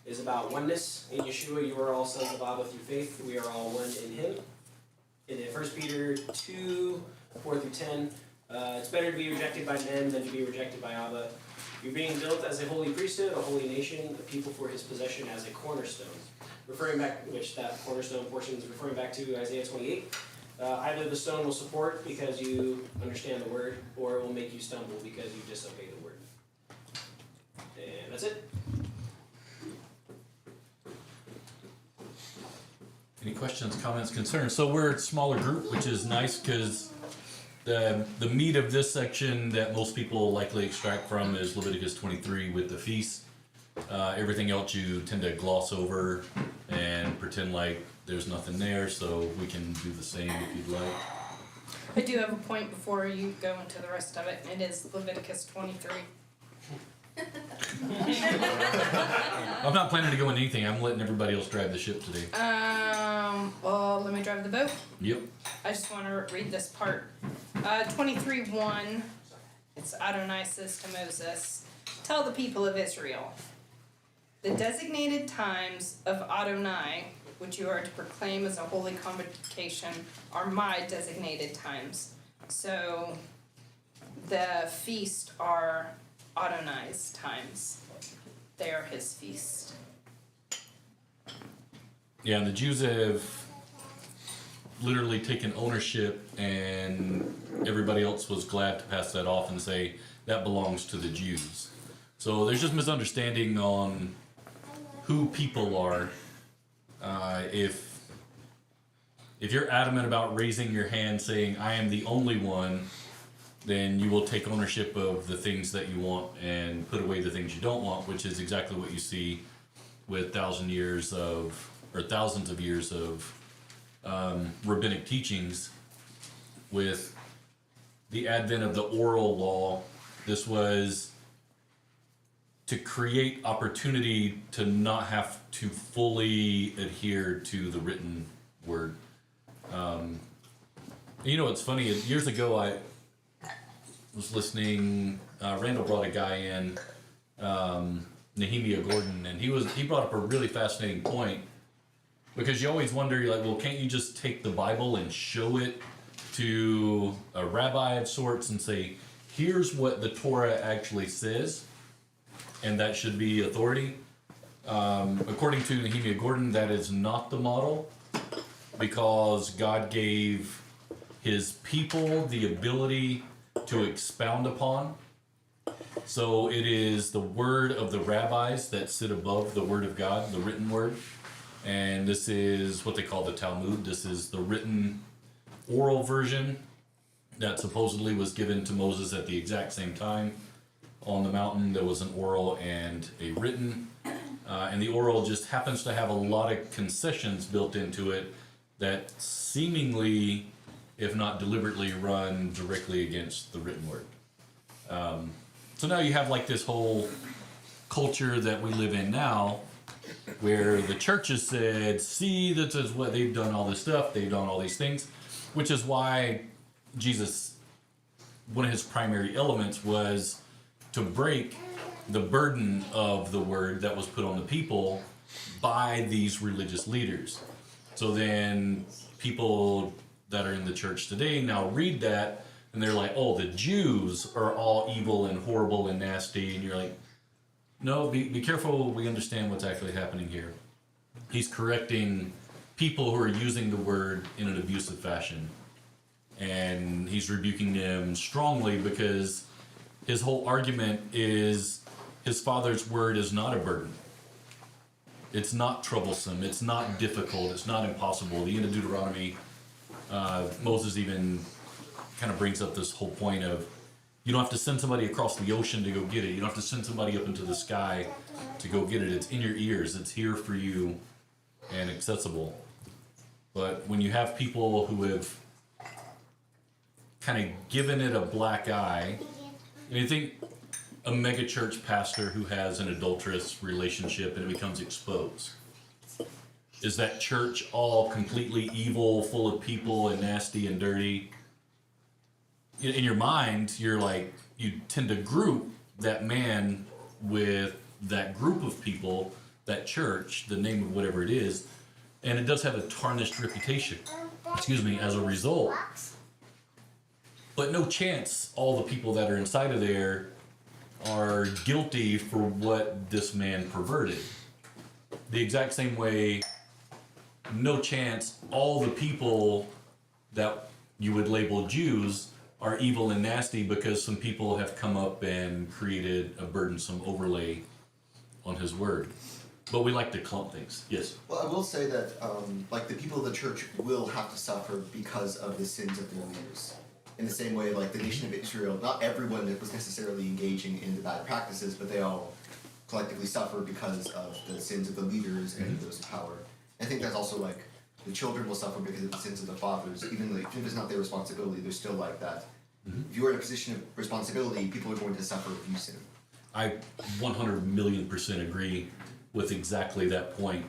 is about oneness. In Yeshua, you are all sons of Abba through faith. We are all one in Him. In 1 Peter 2, 4 through 10, it's better to be rejected by men than to be rejected by Abba. You're being built as a holy priesthood, a holy nation, a people for His possession as a cornerstone. Referring back, which that cornerstone portion is referring back to Isaiah 28. Either the stone will support because you understand the word, or it will make you stumble because you disobey the word. And that's it. Any questions, comments, concerns? So we're a smaller group, which is nice because the meat of this section that most people likely extract from is Leviticus 23 with the feast. Everything else you tend to gloss over and pretend like there's nothing there, so we can do the same if you'd like. I do have a point before you go into the rest of it. It is Leviticus 23. I'm not planning to go into anything. I'm letting everybody else drive the ship today. Well, let me drive the boat. Yep. I just want to read this part. 23:1. It's Adonai says to Moses, "Tell the people of Israel, the designated times of Adonai, which you are to proclaim as a holy convocation, are my designated times." So the feast are Adonai's times. They are his feast. Yeah, and the Jews have literally taken ownership, and everybody else was glad to pass that off and say that belongs to the Jews. So there's just misunderstanding on who people are. If you're adamant about raising your hand saying I am the only one, then you will take ownership of the things that you want and put away the things you don't want, which is exactly what you see with thousands of years of rabbinic teachings. With the advent of the oral law, this was to create opportunity to not have to fully adhere to the written word. You know, it's funny, years ago I was listening, Randall brought a guy in, Nehemiah Gordon, and he brought up a really fascinating point, because you always wonder, you're like, well, can't you just take the Bible and show it to a rabbi of sorts and say, here's what the Torah actually says, and that should be authority? According to Nehemiah Gordon, that is not the model, because God gave his people the ability to expound upon. So it is the word of the rabbis that sit above the word of God, the written word. And this is what they call the Talmud. This is the written oral version that supposedly was given to Moses at the exact same time. On the mountain, there was an oral and a written. And the oral just happens to have a lot of concessions built into it that seemingly, if not deliberately, run directly against the written word. So now you have like this whole culture that we live in now, where the church has said, see, this is what they've done, all this stuff, they've done all these things, which is why Jesus, one of his primary elements was to break the burden of the word that was put on the people by these religious leaders. So then people that are in the church today now read that and they're like, oh, the Jews are all evil and horrible and nasty. And you're like, no, be careful. We understand what's actually happening here. He's correcting people who are using the word in an abusive fashion. And he's rebuking them strongly because his whole argument is his Father's word is not a burden. It's not troublesome. It's not difficult. It's not impossible. The end of Deuteronomy, Moses even kind of brings up this whole point of you don't have to send somebody across the ocean to go get it. You don't have to send somebody up into the sky to go get it. It's in your ears. It's here for you and accessible. But when you have people who have kind of given it a black eye, and you think a megachurch pastor who has an adulterous relationship and it becomes exposed, is that church all completely evil, full of people and nasty and dirty? In your mind, you're like, you tend to group that man with that group of people that church, the name of whatever it is, and it does have a tarnished reputation, as a result. But no chance all the people that are inside of there are guilty for what this man perverted. The exact same way, no chance all the people that you would label Jews are evil and nasty because some people have come up and created a burdensome overlay on his word. But we like to clump things. Yes? Well, I will say that, like, the people of the church will have to suffer because of the sins of their leaders. In the same way, like, the nation of Israel, not everyone was necessarily engaging in the bad practices, but they all collectively suffer because of the sins of the leaders and those in power. I think that's also, like, the children will suffer because of the sins of the fathers. Even if it's not their responsibility, they're still like that. If you are in a position of responsibility, people are going to suffer if you sin. I 100,000,000% agree with exactly that point.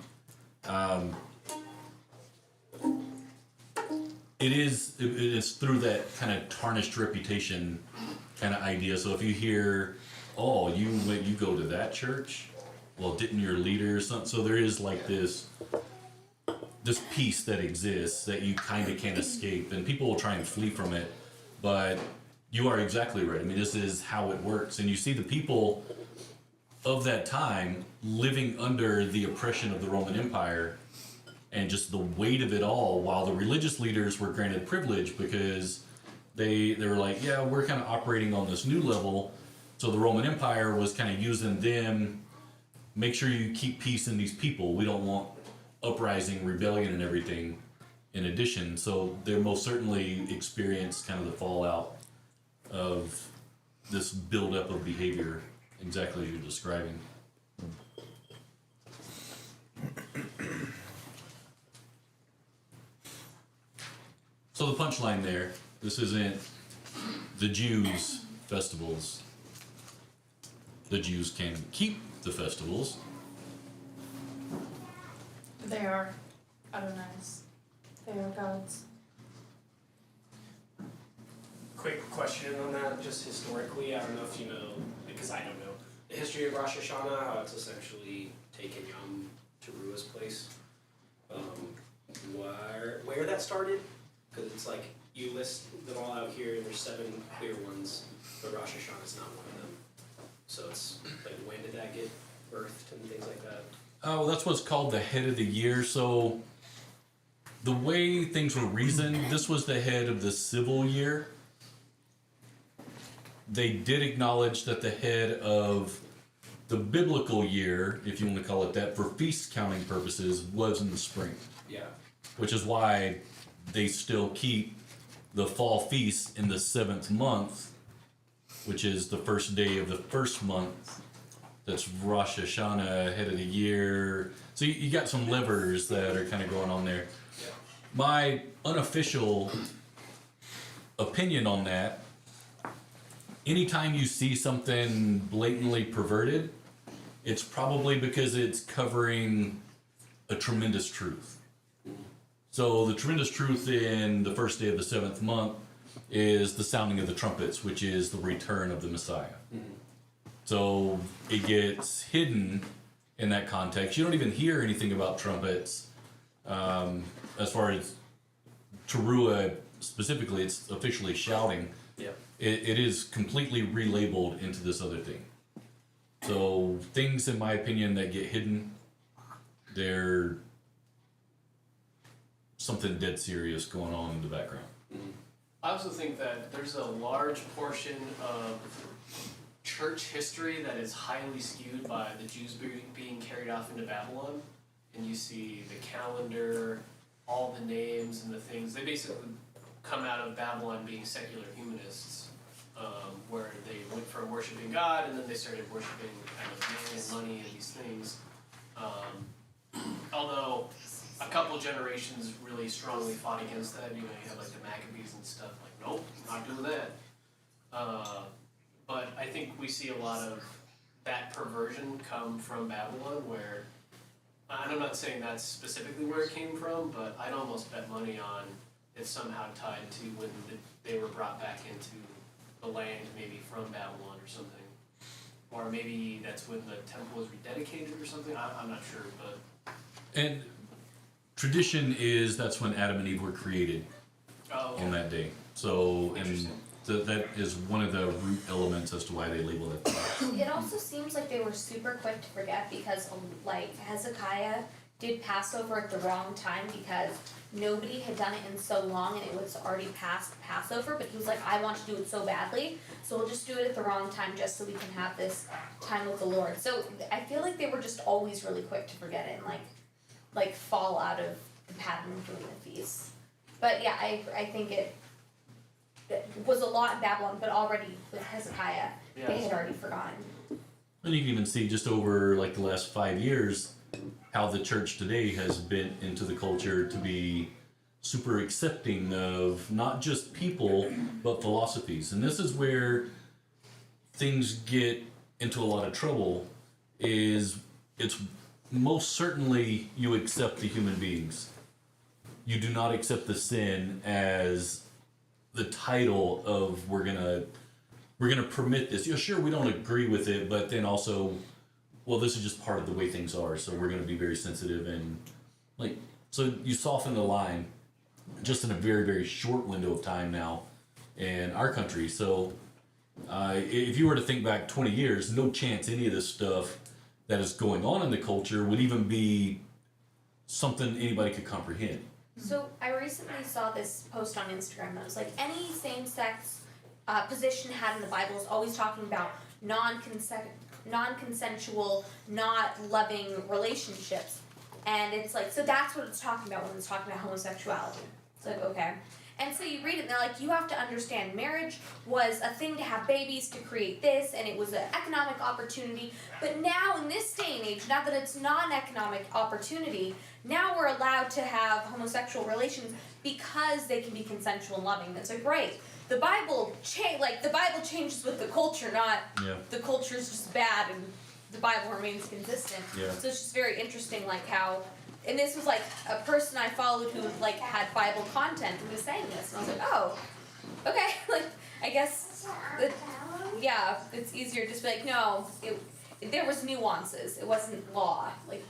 It is through that kind of tarnished reputation kind of idea. So if you hear, oh, you go to that church, well, didn't your leader or something? So there is like this piece that exists that you kind of can't escape, and people will try and flee from it. But you are exactly right. I mean, this is how it works, and you see the people of that time living under the oppression of the Roman Empire and just the weight of it all, while the religious leaders were granted privilege because they were like, yeah, we're kind of operating on this new level. So the Roman Empire was kind of using them, make sure you keep peace in these people. We don't want uprising, rebellion, and everything in addition. So they most certainly experienced kind of the fallout of this buildup of behavior, exactly as you're describing. So the punchline there, this isn't the Jews' festivals. The Jews can keep the festivals. They are Adonai's. They are God's. Quick question on that, just historically, I don't know if you know, because I don't know, the history of Rosh Hashanah, how it's essentially taken Yom Teruah's place. Where that started? Because it's like, you list them all out here, and there's 7 clear ones, but Rosh Hashanah is not one of them. So it's like, when did that get birthed and things like that? Oh, that's what's called the head of the year. So the way things were reasoned, this was the head of the civil year. They did acknowledge that the head of the biblical year, if you want to call it that, for feast counting purposes, was in the spring. Yeah. Which is why they still keep the fall feast in the 7th month, which is the first day of the first month. That's Rosh Hashanah, head of the year. So you got some levers that are kind of going on there. Yeah. My unofficial opinion on that, anytime you see something blatantly perverted, it's probably because it's covering a tremendous truth. So the tremendous truth in the first day of the 7th month is the sounding of the trumpets, which is the return of the Messiah. Mm-hmm. So it gets hidden in that context. You don't even hear anything about trumpets. As far as Teruah specifically, it's officially shouting. Yeah. It is completely relabeled into this other thing. So things, in my opinion, that get hidden, they're something dead serious going on in the background. I also think that there's a large portion of church history that is highly skewed by the Jews being carried off into Babylon. And you see the calendar, all the names and the things. They basically come out of Babylon being secular humanists, where they went from worshiping God and then they started worshiping kind of man and money and these things. Although a couple generations really strongly fought against that. You know, you have like the Maccabees and stuff, like, nope, not doing that. But I think we see a lot of that perversion come from Babylon, where, and I'm not saying that's specifically where it came from, but I'd almost bet money on it's somehow tied to when they were brought back into the land, maybe from Babylon or something. or maybe that's when the temple was rededicated or something. I'm not sure, but And tradition is that's when Adam and Eve were created on that day. So, and that is one of the root elements as to why they label it. It also seems like they were super quick to forget because, like, Hezekiah did Passover at the wrong time because nobody had done it in so long and it was already past Passover, but he was like, I want to do it so badly, so we'll just do it at the wrong time just so we can have this time with the Lord. So I feel like they were just always really quick to forget it and like fall out of the pattern of doing the feasts. But yeah, I think it was a lot in Babylon, but already with Hezekiah, they had already forgotten. And you can even see just over like the last 5 years how the church today has been into the culture to be super accepting of not just people but philosophies. And this is where things get into a lot of trouble. Is it's most certainly you accept the human beings. You do not accept the sin as the title of we're gonna permit this. Yeah, sure, we don't agree with it, but then also, well, this is just part of the way things are, so we're gonna be very sensitive and like, so you soften the line just in a very, very short window of time now in our country. So if you were to think back 20 years, no chance any of this stuff that is going on in the culture would even be something anybody could comprehend. So I recently saw this post on Instagram that was like, any same-sex position had in the Bible is always talking about non-consensual, not loving relationships. And it's like, so that's what it's talking about when it's talking about homosexuality. It's like, okay. And so you read it and they're like, you have to understand marriage was a thing to have babies, to create this, and it was an economic opportunity. But now in this day and age, now that it's not an economic opportunity, now we're allowed to have homosexual relations because they can be consensual and loving. That's like, great. The Bible changes with the culture, not the culture is just bad and the Bible remains consistent. Yeah. So it's just very interesting, like how, and this was like a person I followed who like had Bible content who was saying this, and I was like, oh, okay, like I guess, it's easier to just be like, no, there was nuances. It wasn't law, like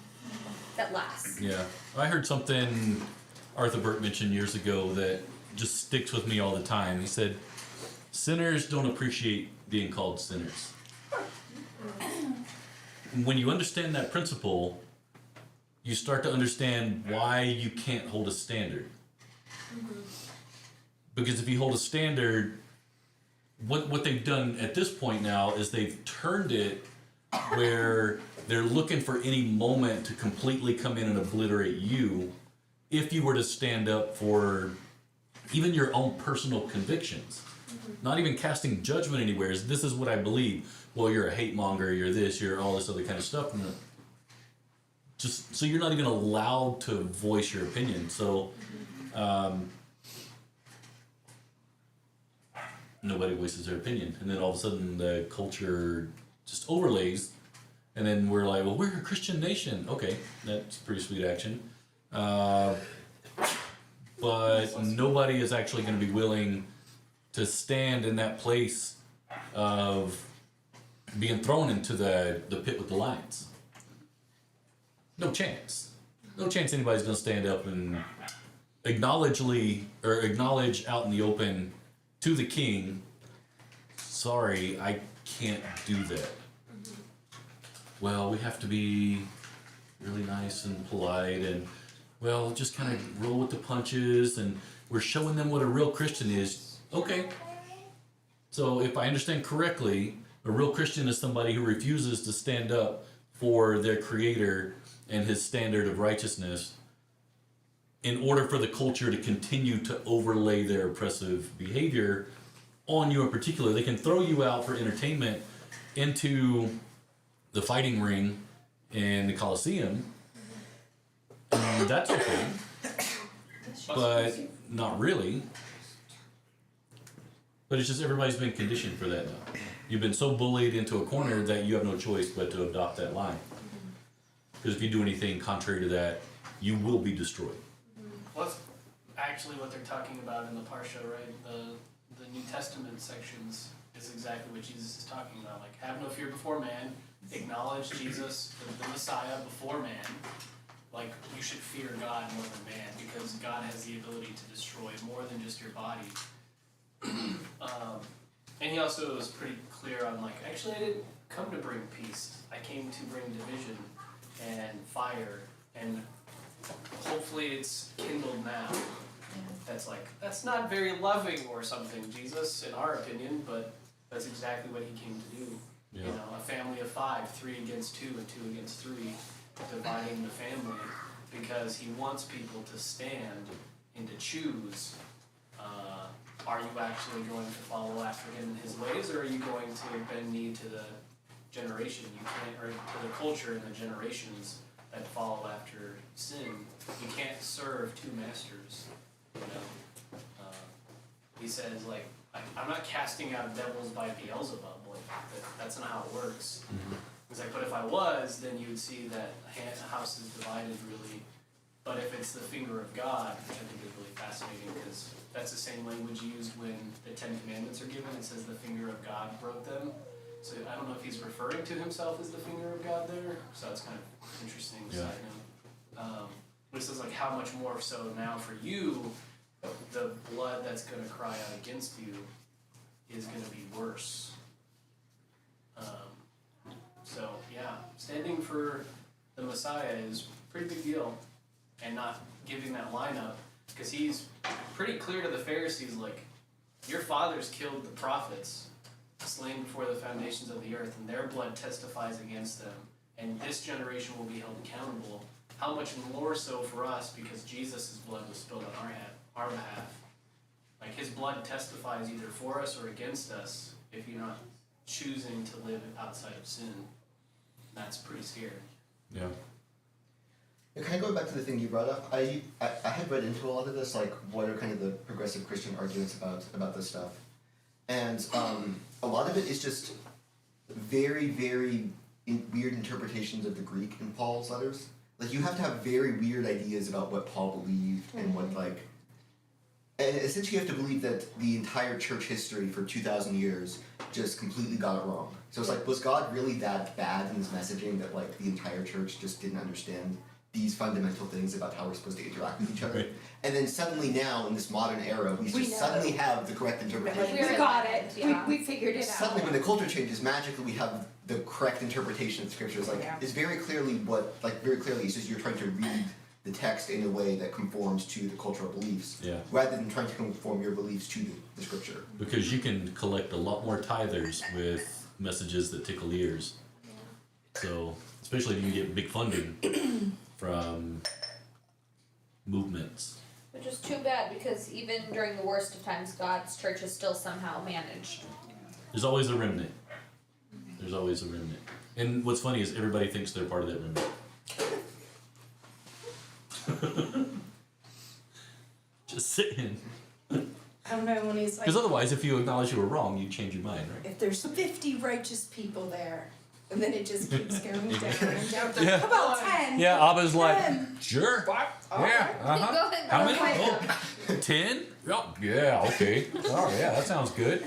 that lasts. Yeah, I heard something Arthur Burke mentioned years ago that just sticks with me all the time. He said, sinners don't appreciate being called sinners. When you understand that principle, you start to understand why you can't hold a standard. Because if you hold a standard, what they've done at this point now is they've turned it where they're looking for any moment to completely come in and obliterate you if you were to stand up for even your own personal convictions. Not even casting judgment anywhere. This is what I believe. Well, you're a hate monger, you're this, you're all this other kind of stuff. And just so you're not even allowed to voice your opinion. So nobody voices their opinion. And then all of a sudden the culture just overlays. And then we're like, well, we're a Christian nation. Okay, that's pretty sweet action. But nobody is actually going to be willing to stand in that place of being thrown into the pit with the lions. No chance. No chance anybody's going to stand up and acknowledge out in the open to the king, sorry, I can't do that. Well, we have to be really nice and polite and, well, just kind of roll with the punches, and we're showing them what a real Christian is. Okay. So if I understand correctly, a real Christian is somebody who refuses to stand up for their Creator and His standard of righteousness in order for the culture to continue to overlay their oppressive behavior on you in particular. They can throw you out for entertainment into the fighting ring in the Colosseum. That's okay, but not really. But it's just everybody's been conditioned for that now. You've been so bullied into a corner that you have no choice but to adopt that line. Because if you do anything contrary to that, you will be destroyed. Well, that's actually what they're talking about in the Parsha, right? The New Testament sections is exactly what Jesus is talking about. Like, have no fear before man, acknowledge Jesus, the Messiah, before man. Like, you should fear God more than man, because God has the ability to destroy more than just your body. And he also was pretty clear on, like, actually I didn't come to bring peace. I came to bring division and fire, and hopefully it's kindled now. That's not very loving or something, Jesus, in our opinion, but that's exactly what he came to do. Yeah. You know, a family of 5, 3 against 2 and 2 against 3, dividing the family, because he wants people to stand and to choose, are you actually going to follow after him in his ways, or are you going to bend knee to the generation you can't, or to the culture and the generations that follow after sin? You can't serve 2 masters, you know. He says, like, I'm not casting out devils by Beelzebub, like, that's not how it works. He's like, but if I was, then you would see that a house is divided, really. But if it's the finger of God, which I think is really fascinating, because that's the same language used when the 10 Commandments are given. It says the finger of God wrote them. So I don't know if he's referring to himself as the finger of God there. So that's kind of interesting side note. But it says, like, how much more so now for you, the blood that's going to cry out against you is going to be worse. So yeah, standing for the Messiah is a pretty big deal, and not giving that line up, because he's pretty clear to the Pharisees, like, your fathers killed the prophets, slain before the foundations of the earth, and their blood testifies against them, and this generation will be held accountable. How much more so for us, because Jesus' blood was spilled on our behalf. Like, his blood testifies either for us or against us if you're not choosing to live outside of sin. That's pretty scary. Yeah. Kind of going back to the thing you brought up, I had read into a lot of this, like, what are kind of the progressive Christian arguments about this stuff. And a lot of it is just very, very weird interpretations of the Greek in Paul's letters. Like, you have to have very weird ideas about what Paul believed and what, like... And essentially you have to believe that the entire church history for 2,000 years just completely got it wrong. So it's like, was God really that bad in his messaging that, like, the entire church just didn't understand these fundamental things about how we're supposed to interact with each other? Right. And then suddenly now, in this modern era, we just suddenly have the correct interpretation. We got it. Yeah. We figured it out. Suddenly, when the culture changes, magically we have the correct interpretation of scriptures. Like, it's very clearly it's just you're trying to read the text in a way that conforms to the cultural beliefs, rather than trying to conform your beliefs to the scripture. Because you can collect a lot more tithers with messages that tickle ears. So, especially if you get big funding from movements. Which is too bad, because even during the worst of times, God's church is still somehow managed. There's always a remnant. There's always a remnant. And what's funny is everybody thinks they're part of that remnant. Just saying. I don't know, when he's like, Because otherwise, if you acknowledge you were wrong, you change your mind, right? if there's 50 righteous people there, and then it just keeps going down and down. Yeah. How about 10? Yeah, Abba's like, 10. sure. What? All Yeah, right. uh-huh. Go ahead, How go many? ahead. Oh, 10? Oh, yeah, okay. Oh, yeah, that sounds good.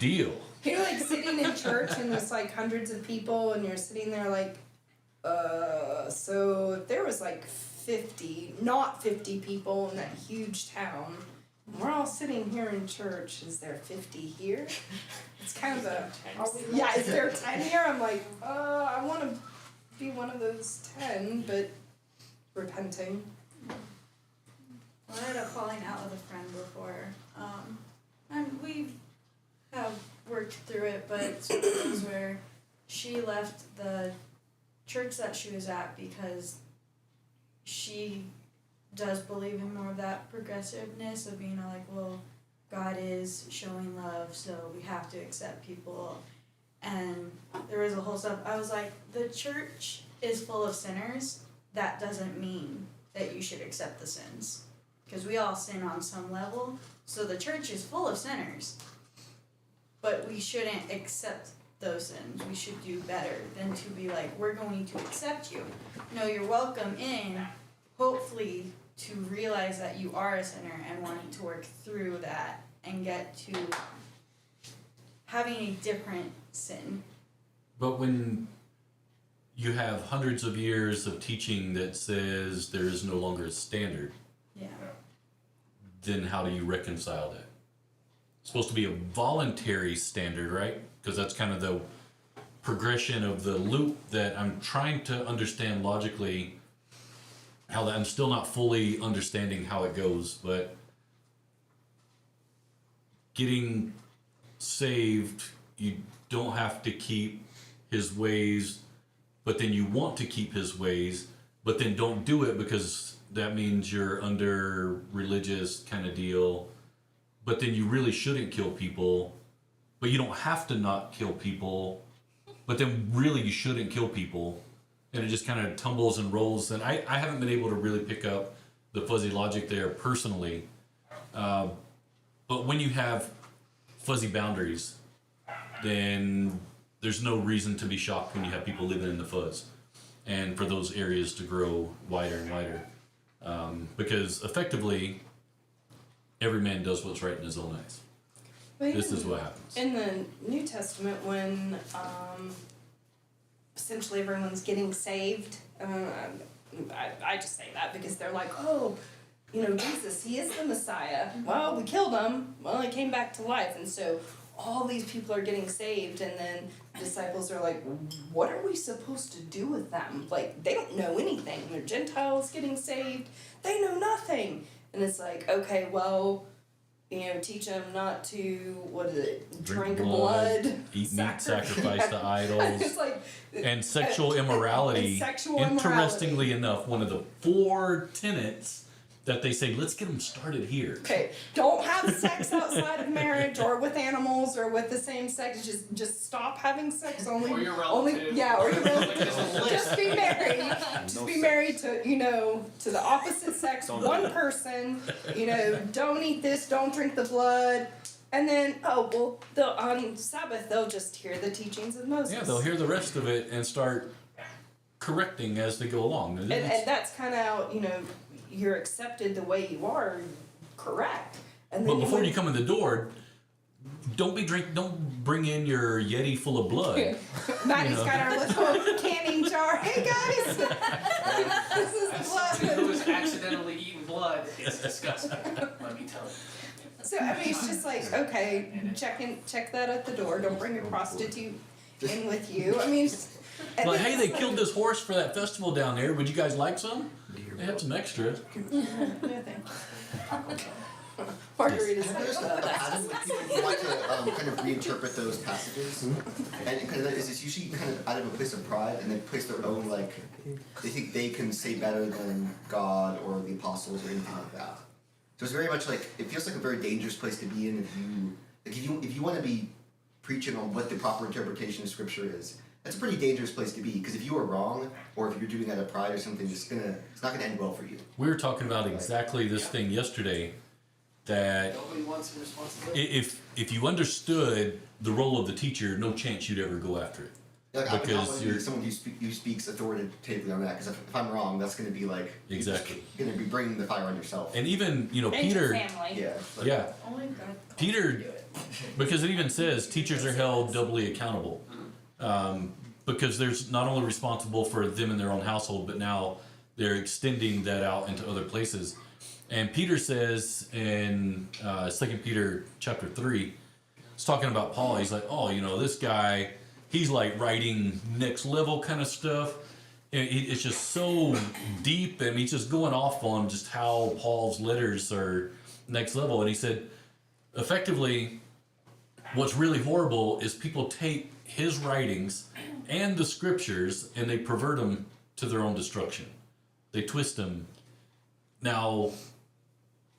Deal. You're like sitting in church and there's like hundreds of people and you're sitting there like, so if there was like not 50 people in that huge town, and we're all sitting here in church, is there 50 here? It's kind of is there 10 here? I'm like, I want to be one of those 10, but repenting. Well, I had a falling out with a friend before, and we have worked through it, but it's one of those where she left the church that she was at because she does believe in more of that progressiveness of being like, well, God is showing love, so we have to accept people. And there was a whole stuff. I was like, the church is full of sinners. That doesn't mean that you should accept the sins. Because we all sin on some level. So the church is full of sinners. But we shouldn't accept those sins. We should do better than to be like, we're going to accept you. No, you're welcome in, hopefully, to realize that you are a sinner and wanting to work through that and get to having a different sin. But when you have hundreds of years of teaching that says there is no longer a standard, Yeah. then how do you reconcile that? It's supposed to be a voluntary standard, right? Because that's kind of the progression of the loop that I'm trying to understand logically. How that I'm still not fully understanding how it goes, but getting saved, you don't have to keep his ways, but then you want to keep his ways, but then don't do it because that means you're under religious kind of deal. But then you really shouldn't kill people, but you don't have to not kill people, but then really you shouldn't kill people. And it just kind of tumbles and rolls. And I haven't been able to really pick up the fuzzy logic there personally. But when you have fuzzy boundaries, then there's no reason to be shocked when you have people living in the fuzz. And for those areas to grow wider and wider. Because effectively, every man does what's right in his own eyes. Well, This is what happens. in the New Testament, when essentially everyone's getting saved, I just say that because they're like, oh, you know, Jesus, he is the Messiah. Well, we killed him. Well, he came back to life. And so all these people are getting saved, and then the disciples are like, what are we supposed to do with them? Like, they don't know anything. They're Gentiles getting saved. They know nothing. And it's like, okay, well, you know, teach them not to, what is it, drink blood, eat meat sacrificed to idols, It's like, and sexual immorality. And sexual immorality. Interestingly enough, one of the 4 tenets that they say, let's get them started here. okay, don't have sex outside of marriage or with animals or with the same sex. Just stop having sex. Only, Or your only, relative. yeah, or your relative. There's a list. Just be married. Just be married to, you know, to the opposite sex, one person. You know, don't eat this, don't drink the blood. And then, on Sabbath, they'll just hear the teachings of Moses. Yeah, they'll hear the rest of it and start correcting as they go along. And that's kind of how, you know, you're accepted the way you are, correct. And then But before you come in the door, don't bring in your Yeti full of blood. Maddie's You know. got our little canning jar. Hey guys, this is the blood. Who was accidentally eating blood is disgusting. Let me tell you. So I mean, it's just like, okay, check that at the door. Don't bring a prostitute in with you. I mean, and Like, then hey, they it's killed this horse for that festival down there. Would you guys like some? They had some extra. Margaritas. Have you noticed a pattern with people who like to kind of reinterpret those passages? And kind of is it's usually kind of out of a place of pride, and they place their own, like, they think they can say better than God or the apostles or anything like that. So it's very much like, it feels like a very dangerous place to be in if you want to be preaching on what the proper interpretation of scripture is. That's a pretty dangerous place to be, because if you are wrong, or if you're doing it out of pride or something, it's not gonna end well for you. We were talking about exactly this thing yesterday. That Nobody wants a responsibility. if you understood the role of the teacher, no chance you'd ever go after it. Like, I would not Because want to you're- be someone who speaks authoritatively on that, because if I'm wrong, that's going to be like Exactly. you're going to be bringing the fire on yourself. And even, And your Peter, family. Yeah. Like, yeah, Only God calls Peter- you to do it. because it even says teachers are held doubly accountable. Because there's not only responsible for them in their own household, but now they're extending that out into other places. And Peter says in 2 Peter chapter 3, he's talking about Paul. He's like, oh, this guy, he's like writing next level kind of stuff. And it's just so deep, and he's just going off on just how Paul's letters are next level. And he said, effectively, what's really horrible is people take his writings and the scriptures and they pervert them to their own destruction. They twist them. Now,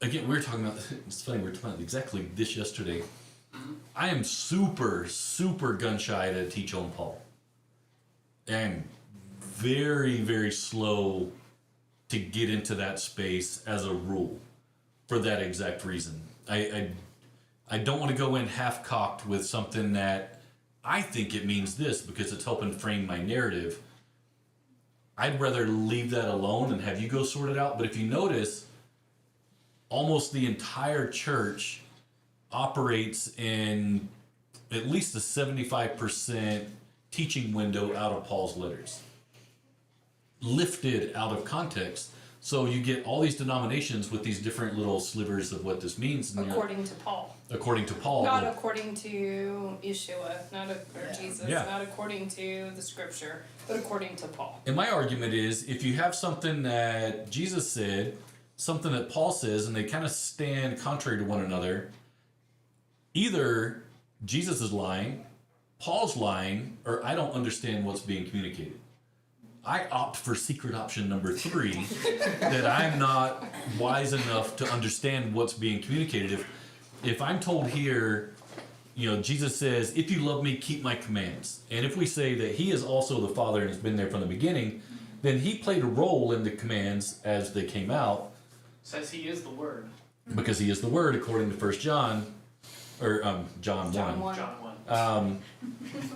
again, we were talking about, it's funny, we were talking about exactly this yesterday. I am super, super gun shy to teach on Paul. And very, very slow to get into that space as a rule for that exact reason. I don't want to go in half-cocked with something that I think it means this because it's helping frame my narrative. I'd rather leave that alone and have you go sort it out. But if you notice, almost the entire church operates in at least a 75% teaching window out of Paul's letters, lifted out of context. So you get all these denominations with these different little slivers of what this means. And According to Paul. according to Paul. Not according to Yeshua, or Jesus, Yeah. not according to the scripture, but according to Paul. And my argument is, if you have something that Jesus said, something that Paul says, and they kind of stand contrary to one another, either Jesus is lying, Paul's lying, or I don't understand what's being communicated. I opt for secret option number 3, that I'm not wise enough to understand what's being communicated. If I'm told here, Jesus says, if you love me, keep my commands. And if we say that he is also the Father and has been there from the beginning, then he played a role in the commands as they came out. Says he is the Word. Because he is the Word, according to 1 John, or John 1. John 1. John 1.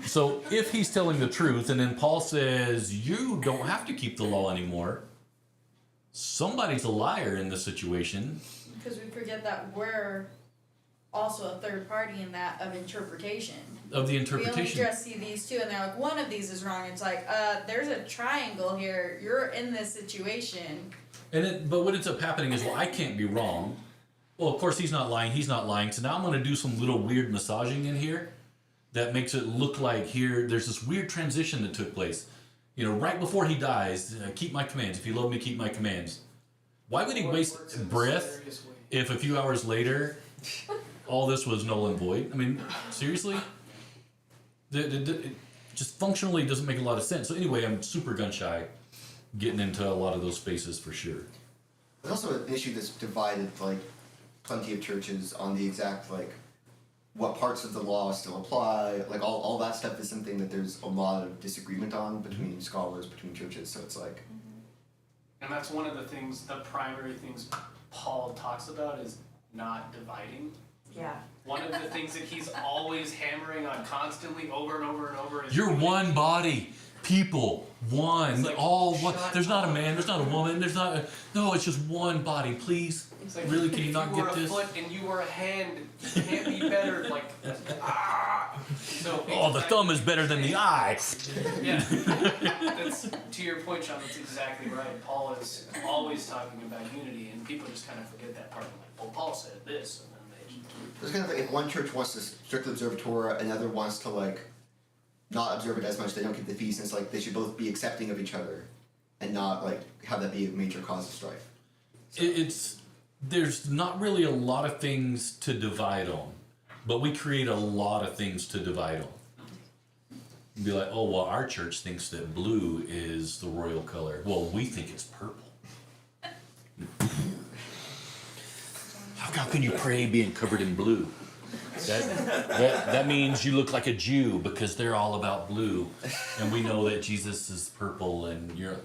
So if he's telling the truth, and then Paul says, you don't have to keep the law anymore, somebody's a liar in this situation. Because we forget that we're also a third party in that of interpretation. Of the We only interpretation. just see these two, and they're like, one of these is wrong. It's like, there's a triangle here. You're in this situation. But what ends up happening is, well, I can't be wrong. Well, of course, he's not lying. So now I'm going to do some little weird massaging in here that makes it look like here there's this weird transition that took place. Right before he dies, keep my commands. If you love me, keep my commands. Why would he Lord waste works in breath mysterious ways. if a few hours later all this was null and void? I mean, seriously? It just functionally doesn't make a lot of sense. So anyway, I'm super gun shy getting into a lot of those spaces for sure. There's also an issue that's divided like plenty of churches on the exact what parts of the law still apply. Like all that stuff is something that there's a lot of disagreement on between scholars, between churches. So it's like, And that's one of the primary things Paul talks about is not dividing. Yeah. One of the things that he's always hammering on constantly over and over and over is You're one body, people, one, It's like, all one. shut There's not a up. man, there's not a woman, no, it's just one body, please. It's like, Really, can you not if you get were this? a foot and you were a hand, you can't be better. So Oh, the thumb is better than the eye. Yeah, that's to your point, Sean. That's exactly right. Paul is always talking about unity, and people just kind of forget that part. Like, well, Paul said this, and then they just. it's kind of like if one church wants to strictly observe Torah, another wants to not observe it as much. They don't keep the feast, and it's like they should both be accepting of each other, and not have that be a major cause of strife. There's not really a lot of things to divide on, but we create a lot of things to divide on. Be like, oh, well, our church thinks that blue is the royal color. Well, we think it's purple. How can you pray being covered in blue? That means you look like a Jew because they're all about blue, and we know that Jesus is purple, and you're.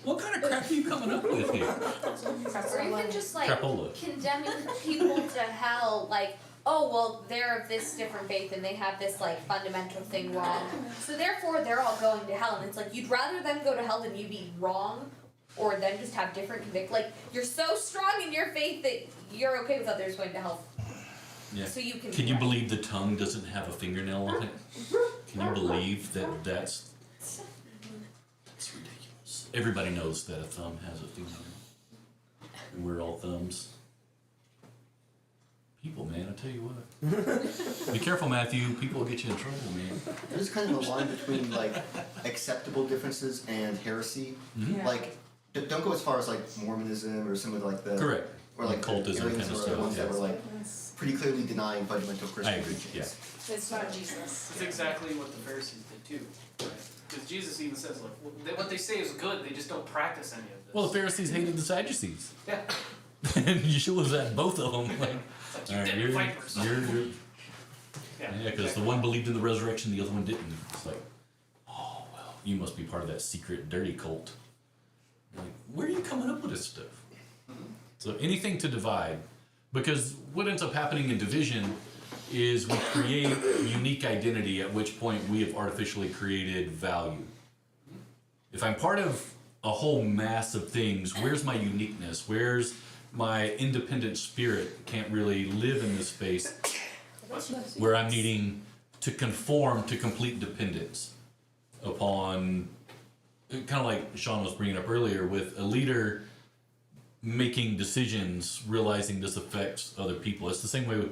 What kind of crap are you coming up with here? Or even just Crapola. condemning people to hell, oh, well, they're of this different faith and they have this fundamental thing wrong. So therefore they're all going to hell. And it's like, you'd rather them go to hell than you be wrong or them just have different conviction. You're so strong in your faith that you're okay with others going to hell. Yeah. So you can. Can you believe the tongue doesn't have a fingernail on it? Can you believe that's ridiculous? Everybody knows that a thumb has a fingernail. And we're all thumbs. People, man, I tell you what. Be careful, Matthew. People will get you in trouble, man. There's kind of a line between acceptable differences and heresy. Mhm. Don't go as far as Mormonism or some of the Correct. or Occultism Arians kind of or stuff, ones that yeah. were pretty clearly denying fundamental I Christian agree, teachings. yeah. It's not Jesus. It's exactly what the Pharisees did too. Because Jesus even says, what they say is good. They just don't practice any of this. Well, the Pharisees hated the Sadducees. Yeah. And Yeshua's at both of them. It's like you All right, did vipers. Yeah, because the one believed in the resurrection, the other one didn't. It's like, oh, well, you must be part of that secret dirty cult. Where are you coming up with this stuff? So anything to divide, because what ends up happening in division is we create unique identity, at which point we have artificially created value. If I'm part of a whole mass of things, where's my uniqueness? Where's my independent spirit? Can't really live in this space where I'm needing to conform to complete dependence upon, kind of like Sean was bringing up earlier, with a leader making decisions, realizing this affects other people. It's the same way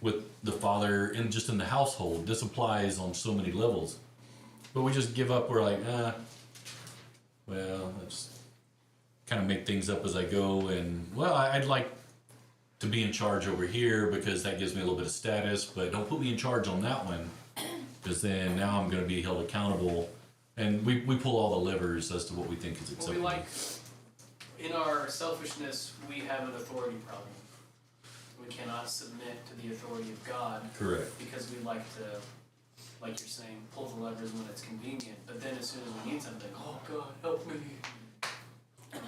with the father and just in the household. This applies on so many levels. But we just give up. We're like, well, let's kind of make things up as I go. And, well, I'd like to be in charge over here because that gives me a little bit of status, but don't put me in charge on that one because then now I'm going to be held accountable. And we pull all the levers as to what we think is acceptable. Well, in our selfishness, we have an authority problem. We cannot submit to the authority of God. Correct. Because we like to, like you're saying, pull the levers when it's convenient. But then as soon as we need something, oh God, help me.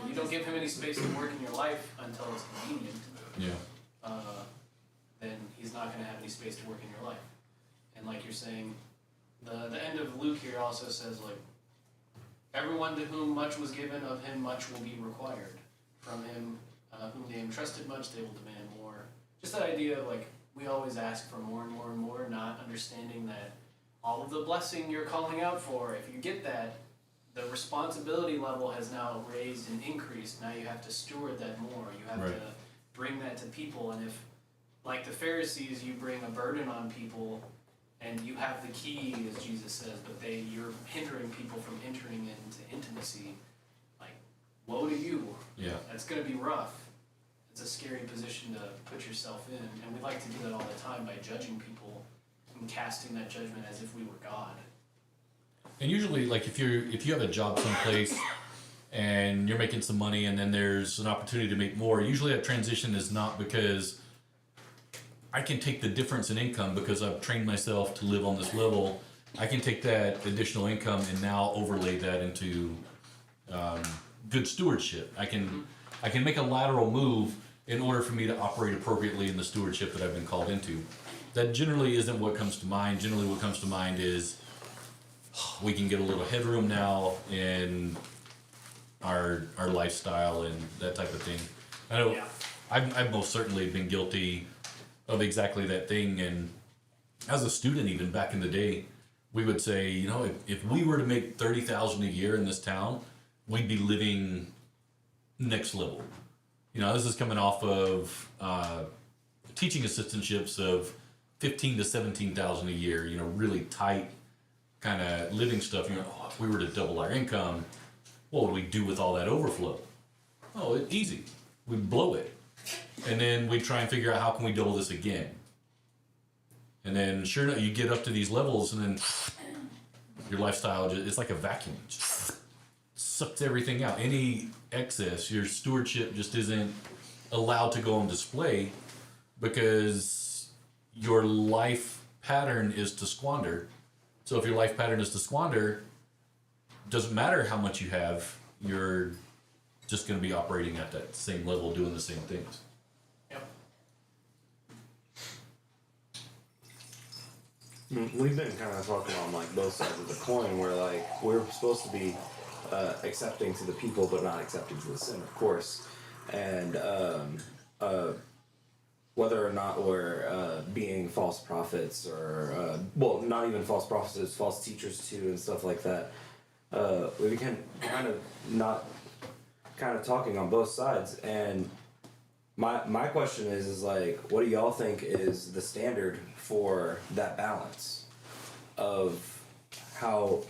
You don't give him any space to work in your life until it's convenient. Yeah. Then he's not going to have any space to work in your life. And like you're saying, the end of Luke here also says, like, everyone to whom much was given, of him much will be required. From him whom they entrusted much, they will demand more. Just that idea of, like, we always ask for more and more and more, not understanding that all of the blessing you're calling out for, if you get that, the responsibility level has now raised and increased. Now you have to steward that more. You have Right. to bring that to people. And if, like the Pharisees, you bring a burden on people, and you have the key, as Jesus says, but you're hindering people from entering into intimacy, like, woe to you. Yeah. That's going to be rough. It's a scary position to put yourself in, and we like to do that all the time by judging people and casting that judgment as if we were God. And usually, like, if you have a job someplace and you're making some money and then there's an opportunity to make more, usually that transition is not because I can take the difference in income because I've trained myself to live on this level. I can take that additional income and now overlay that into good stewardship. I can make a lateral move in order for me to operate appropriately in the stewardship that I've been called into. That generally isn't what comes to mind. Generally what comes to mind is we can get a little headroom now in our lifestyle and that type of thing. I know I've most certainly been guilty of exactly that thing. And as a student, even back in the day, we would say, you know, if we were to make $30,000 a year in this town, we'd be living next level. You know, this is coming off of teaching assistantships of $15,000 to $17,000 a year. You know, really tight kind of living stuff. You know, if we were to double our income, what would we do with all that overflow? Oh, it's easy. We'd blow it. And then we try and figure out how can we double this again. And then sure enough, you get up to these levels and then your lifestyle, it's like a vacuum. It just sucks everything out. Any excess, your stewardship just isn't allowed to go on display because your life pattern is to squander. So if your life pattern is to squander, doesn't matter how much you have, you're just going to be operating at that same level, doing the same things. Yep. We've been kind of talking on like both sides of the coin, where like we're supposed to be accepting to the people, but not accepting to the sin, of course, and whether or not we're being false prophets or well, not even false prophets, false teachers too, and stuff like that. We can kind of talking on both sides, and my question is like, what do y'all think is the standard for that balance of how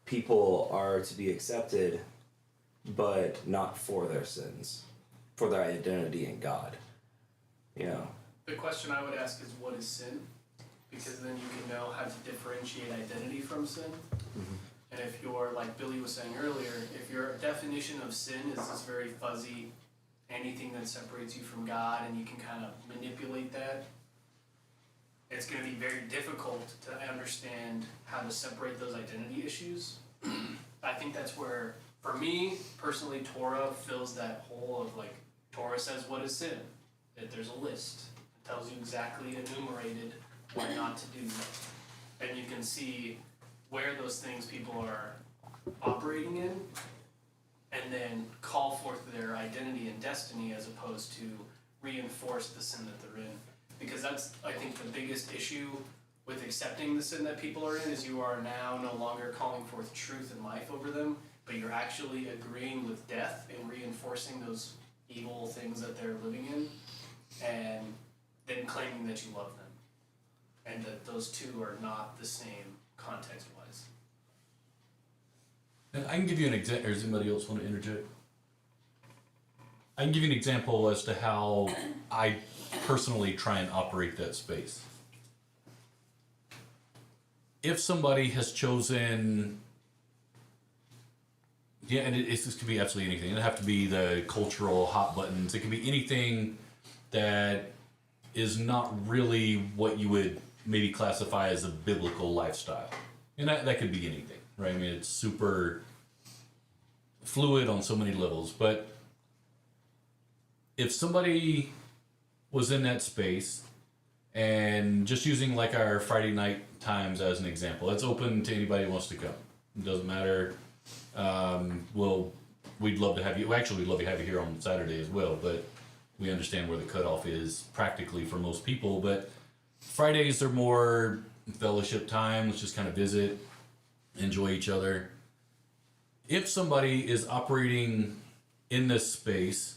people are to be accepted but not for their sins, for their identity in God? You know, The question I would ask is, what is sin? Because then you can know how to differentiate identity from sin. Mm-hmm. And if you're, like Billy was saying earlier, if your definition of sin is this very fuzzy, anything that separates you from God, and you can kind of manipulate that, it's going to be very difficult to understand how to separate those identity issues. I think that's where, for me, personally, Torah fills that hole of, like, Torah says what is sin. That there's a list. It tells you exactly enumerated what not to do. And you can see where those things people are operating in, and then call forth their identity and destiny as opposed to reinforce the sin that they're in. Because that's, I think, the biggest issue with accepting the sin that people are in is you are now no longer calling forth truth and life over them, but you're actually agreeing with death and reinforcing those evil things that they're living in, and then claiming that you love them. And that those two are not the same context-wise. And I can give you an example, or does anybody else want to interject? I can give you an example as to how I personally try and operate that space. If somebody has chosen, yeah, and this could be absolutely anything. It doesn't have to be the cultural hot buttons. It can be anything that is not really what you would maybe classify as a biblical lifestyle. And that could be anything, right? I mean, it's super fluid on so many levels. But if somebody was in that space, and just using like our Friday night times as an example, it's open to anybody who wants to come. It doesn't matter. We'd love to have you. Well, actually, we'd love to have you here on Saturday as well, but we understand where the cutoff is practically for most people. But Fridays are more fellowship time. Let's just kind of visit, enjoy each other. If somebody is operating in this space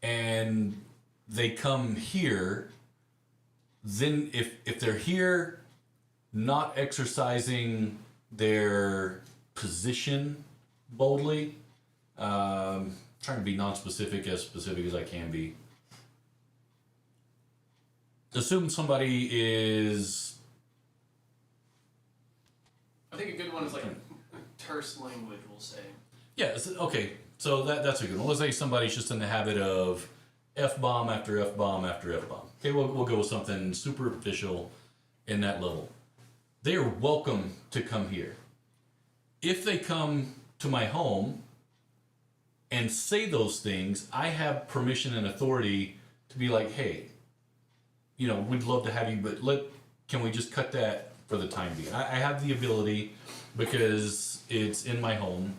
and they come here, then if they're here not exercising their position boldly, trying to be non-specific as specific as I can be. Assume somebody is... I think a good one is like terse language, we'll say. Yeah, okay, so that's a good one. Let's say somebody's just in the habit of F-bomb after F-bomb after F-bomb. Okay, we'll go with something superficial in that level. They are welcome to come here. If they come to my home and say those things, I have permission and authority to be like, hey, we'd love to have you, but can we just cut that for the time being? I have the ability, because it's in my home,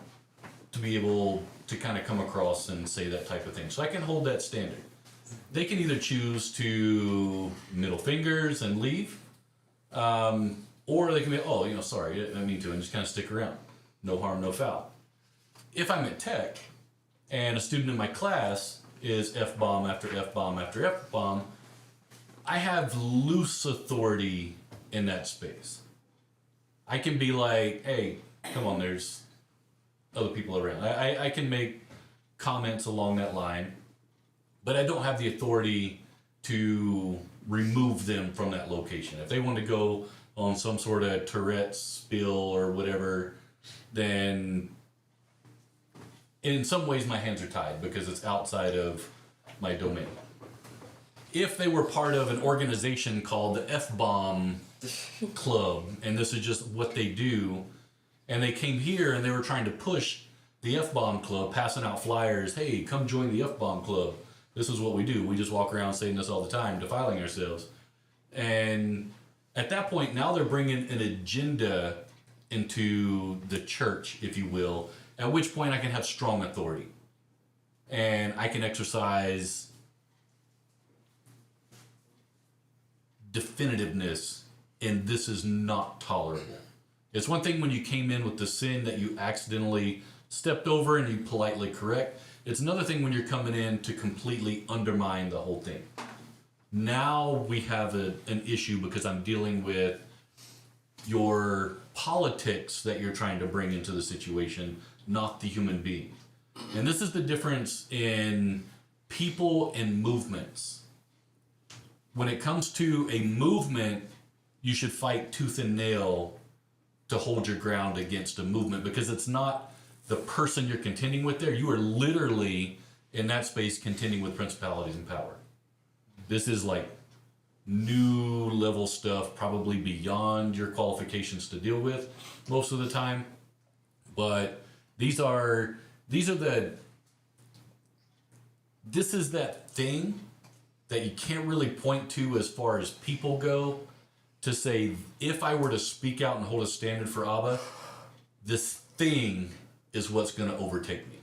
to be able to kind of come across and say that type of thing. So I can hold that standard. They can either choose to middle fingers and leave, or they can be, sorry, I didn't mean to, and just kind of stick around. No harm, no foul. If I'm at tech and a student in my class is F-bomb after F-bomb after F-bomb, I have loose authority in that space. I can be like, hey, come on, there's other people around. I can make comments along that line, but I don't have the authority to remove them from that location. If they want to go on some sort of Tourette's spill or whatever, then in some ways my hands are tied because it's outside of my domain. If they were part of an organization called the F-Bomb Club, and this is just what they do, and they came here and they were trying to push the F-Bomb Club, passing out flyers, hey, come join the F-Bomb Club. This is what we do. We just walk around saying this all the time, defiling ourselves. And at that point, now they're bringing an agenda into the church, if you will, at which point I can have strong authority. And I can exercise definitiveness, and this is not tolerable. It's one thing when you came in with the sin that you accidentally stepped over and you politely correct. It's another thing when you're coming in to completely undermine the whole thing. Now we have an issue because I'm dealing with your politics that you're trying to bring into the situation, not the human being. And this is the difference in people and movements. When it comes to a movement, you should fight tooth and nail to hold your ground against a movement, because it's not the person you're contending with there. You are literally in that space contending with principalities and power. This is like new level stuff, probably beyond your qualifications to deal with most of the time. But this is that thing that you can't really point to as far as people go to say, if I were to speak out and hold a standard for Abba, this thing is what's going to overtake me.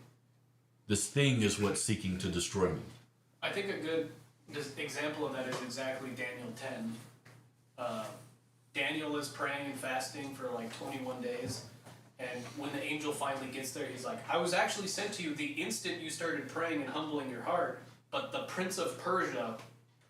This thing is what's seeking to destroy me. I think a good example of that is exactly Daniel 10. Daniel is praying and fasting for like 21 days. And when the angel finally gets there, he's like, I was actually sent to you the instant you started praying and humbling your heart, but the prince of Persia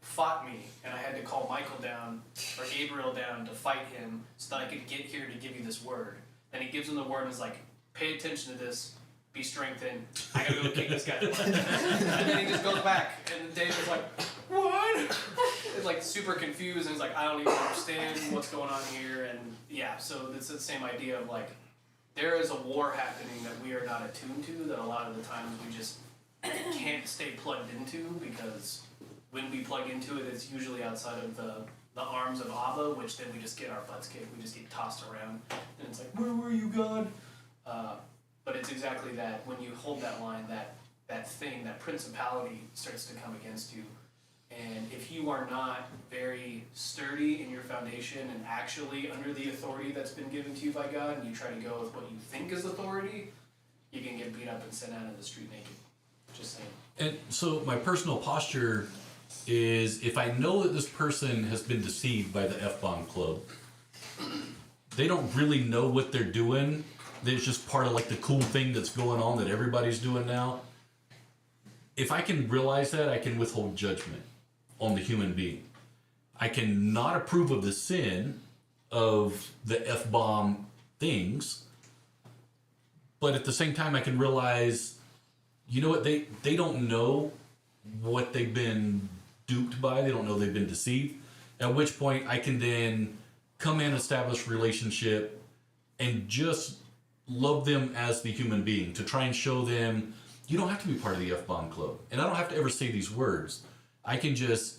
fought me, and I had to call Michael down, or Gabriel down, to fight him so that I could get here to give you this word. And he gives him the word and is like, pay attention to this, be strengthened, I gotta go kick this guy. And then he just goes back, and David's like, what? It's like super confused, and he's like, I don't even understand what's going on here. And yeah, so it's the same idea of like, there is a war happening that we are not attuned to, that a lot of the times we just can't stay plugged into, because when we plug into it, it's usually outside of the arms of Abba, which then we just get our butts kicked, we just get tossed around, and it's like, where were you, God? But it's exactly that, when you hold that line, that thing, that principality starts to come against you. And if you are not very sturdy in your foundation and actually under the authority that's been given to you by God, and you try to go with what you think is authority, you can get beat up and sent out in the street naked. Just saying. And so my personal posture is, if I know that this person has been deceived by the F-bomb club, they don't really know what they're doing. It's just part of like the cool thing that's going on that everybody's doing now. If I can realize that, I can withhold judgment on the human being. I can not approve of the sin of the F-bomb things, but at the same time I can realize, you know what, they don't know what they've been duped by, they don't know they've been deceived, at which point I can then come in, establish a relationship, and just love them as the human being, to try and show them, you don't have to be part of the F-bomb club. And I don't have to ever say these words. I can just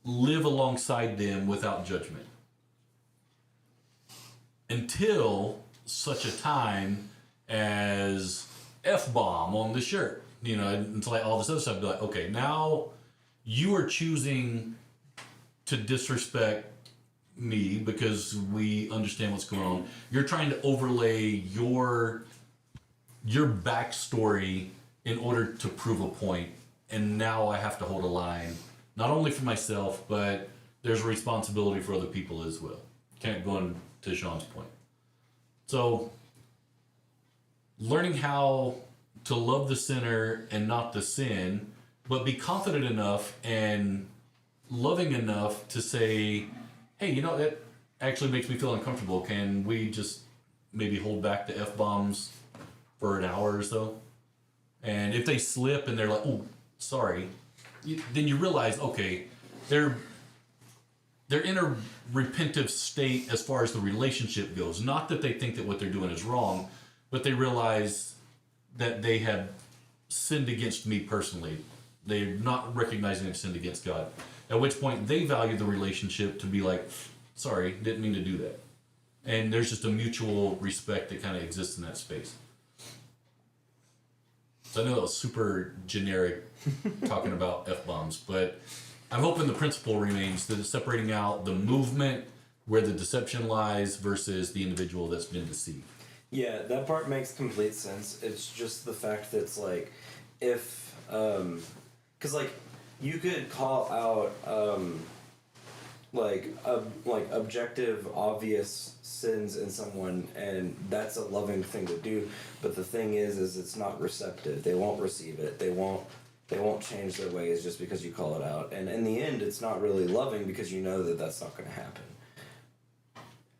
live alongside them without judgment. Until such a time as F-bomb on the shirt. You know, until like all this other stuff, be like, okay, now you are choosing to disrespect me because we understand what's going on. You're trying to overlay your backstory in order to prove a point, and now I have to hold a line, not only for myself, but there's a responsibility for other people as well. Can't go on to Sean's point. So, learning how to love the sinner and not the sin, but be confident enough and loving enough to say, hey, you know, that actually makes me feel uncomfortable. Can we just maybe hold back the F-bombs for an hour or so? And if they slip and they're like, oh, sorry, then you realize, okay, they're in a repentive state as far as the relationship goes. Not that they think that what they're doing is wrong, but they realize that they have sinned against me personally. They're not recognizing they've sinned against God. At which point they value the relationship to be like, sorry, didn't mean to do that. And there's just a mutual respect that kind of exists in that space. So I know that was super generic talking about F-bombs, but I'm hoping the principle remains that it's separating out the movement where the deception lies versus the individual that's been deceived. Yeah, that part makes complete sense. It's just the fact that it's like, if, cause like, you could call out, like objective, obvious sins in someone, and that's a loving thing to do. But the thing is it's not receptive. They won't receive it. They won't change their ways just because you call it out. And in the end, it's not really loving because you know that that's not going to happen.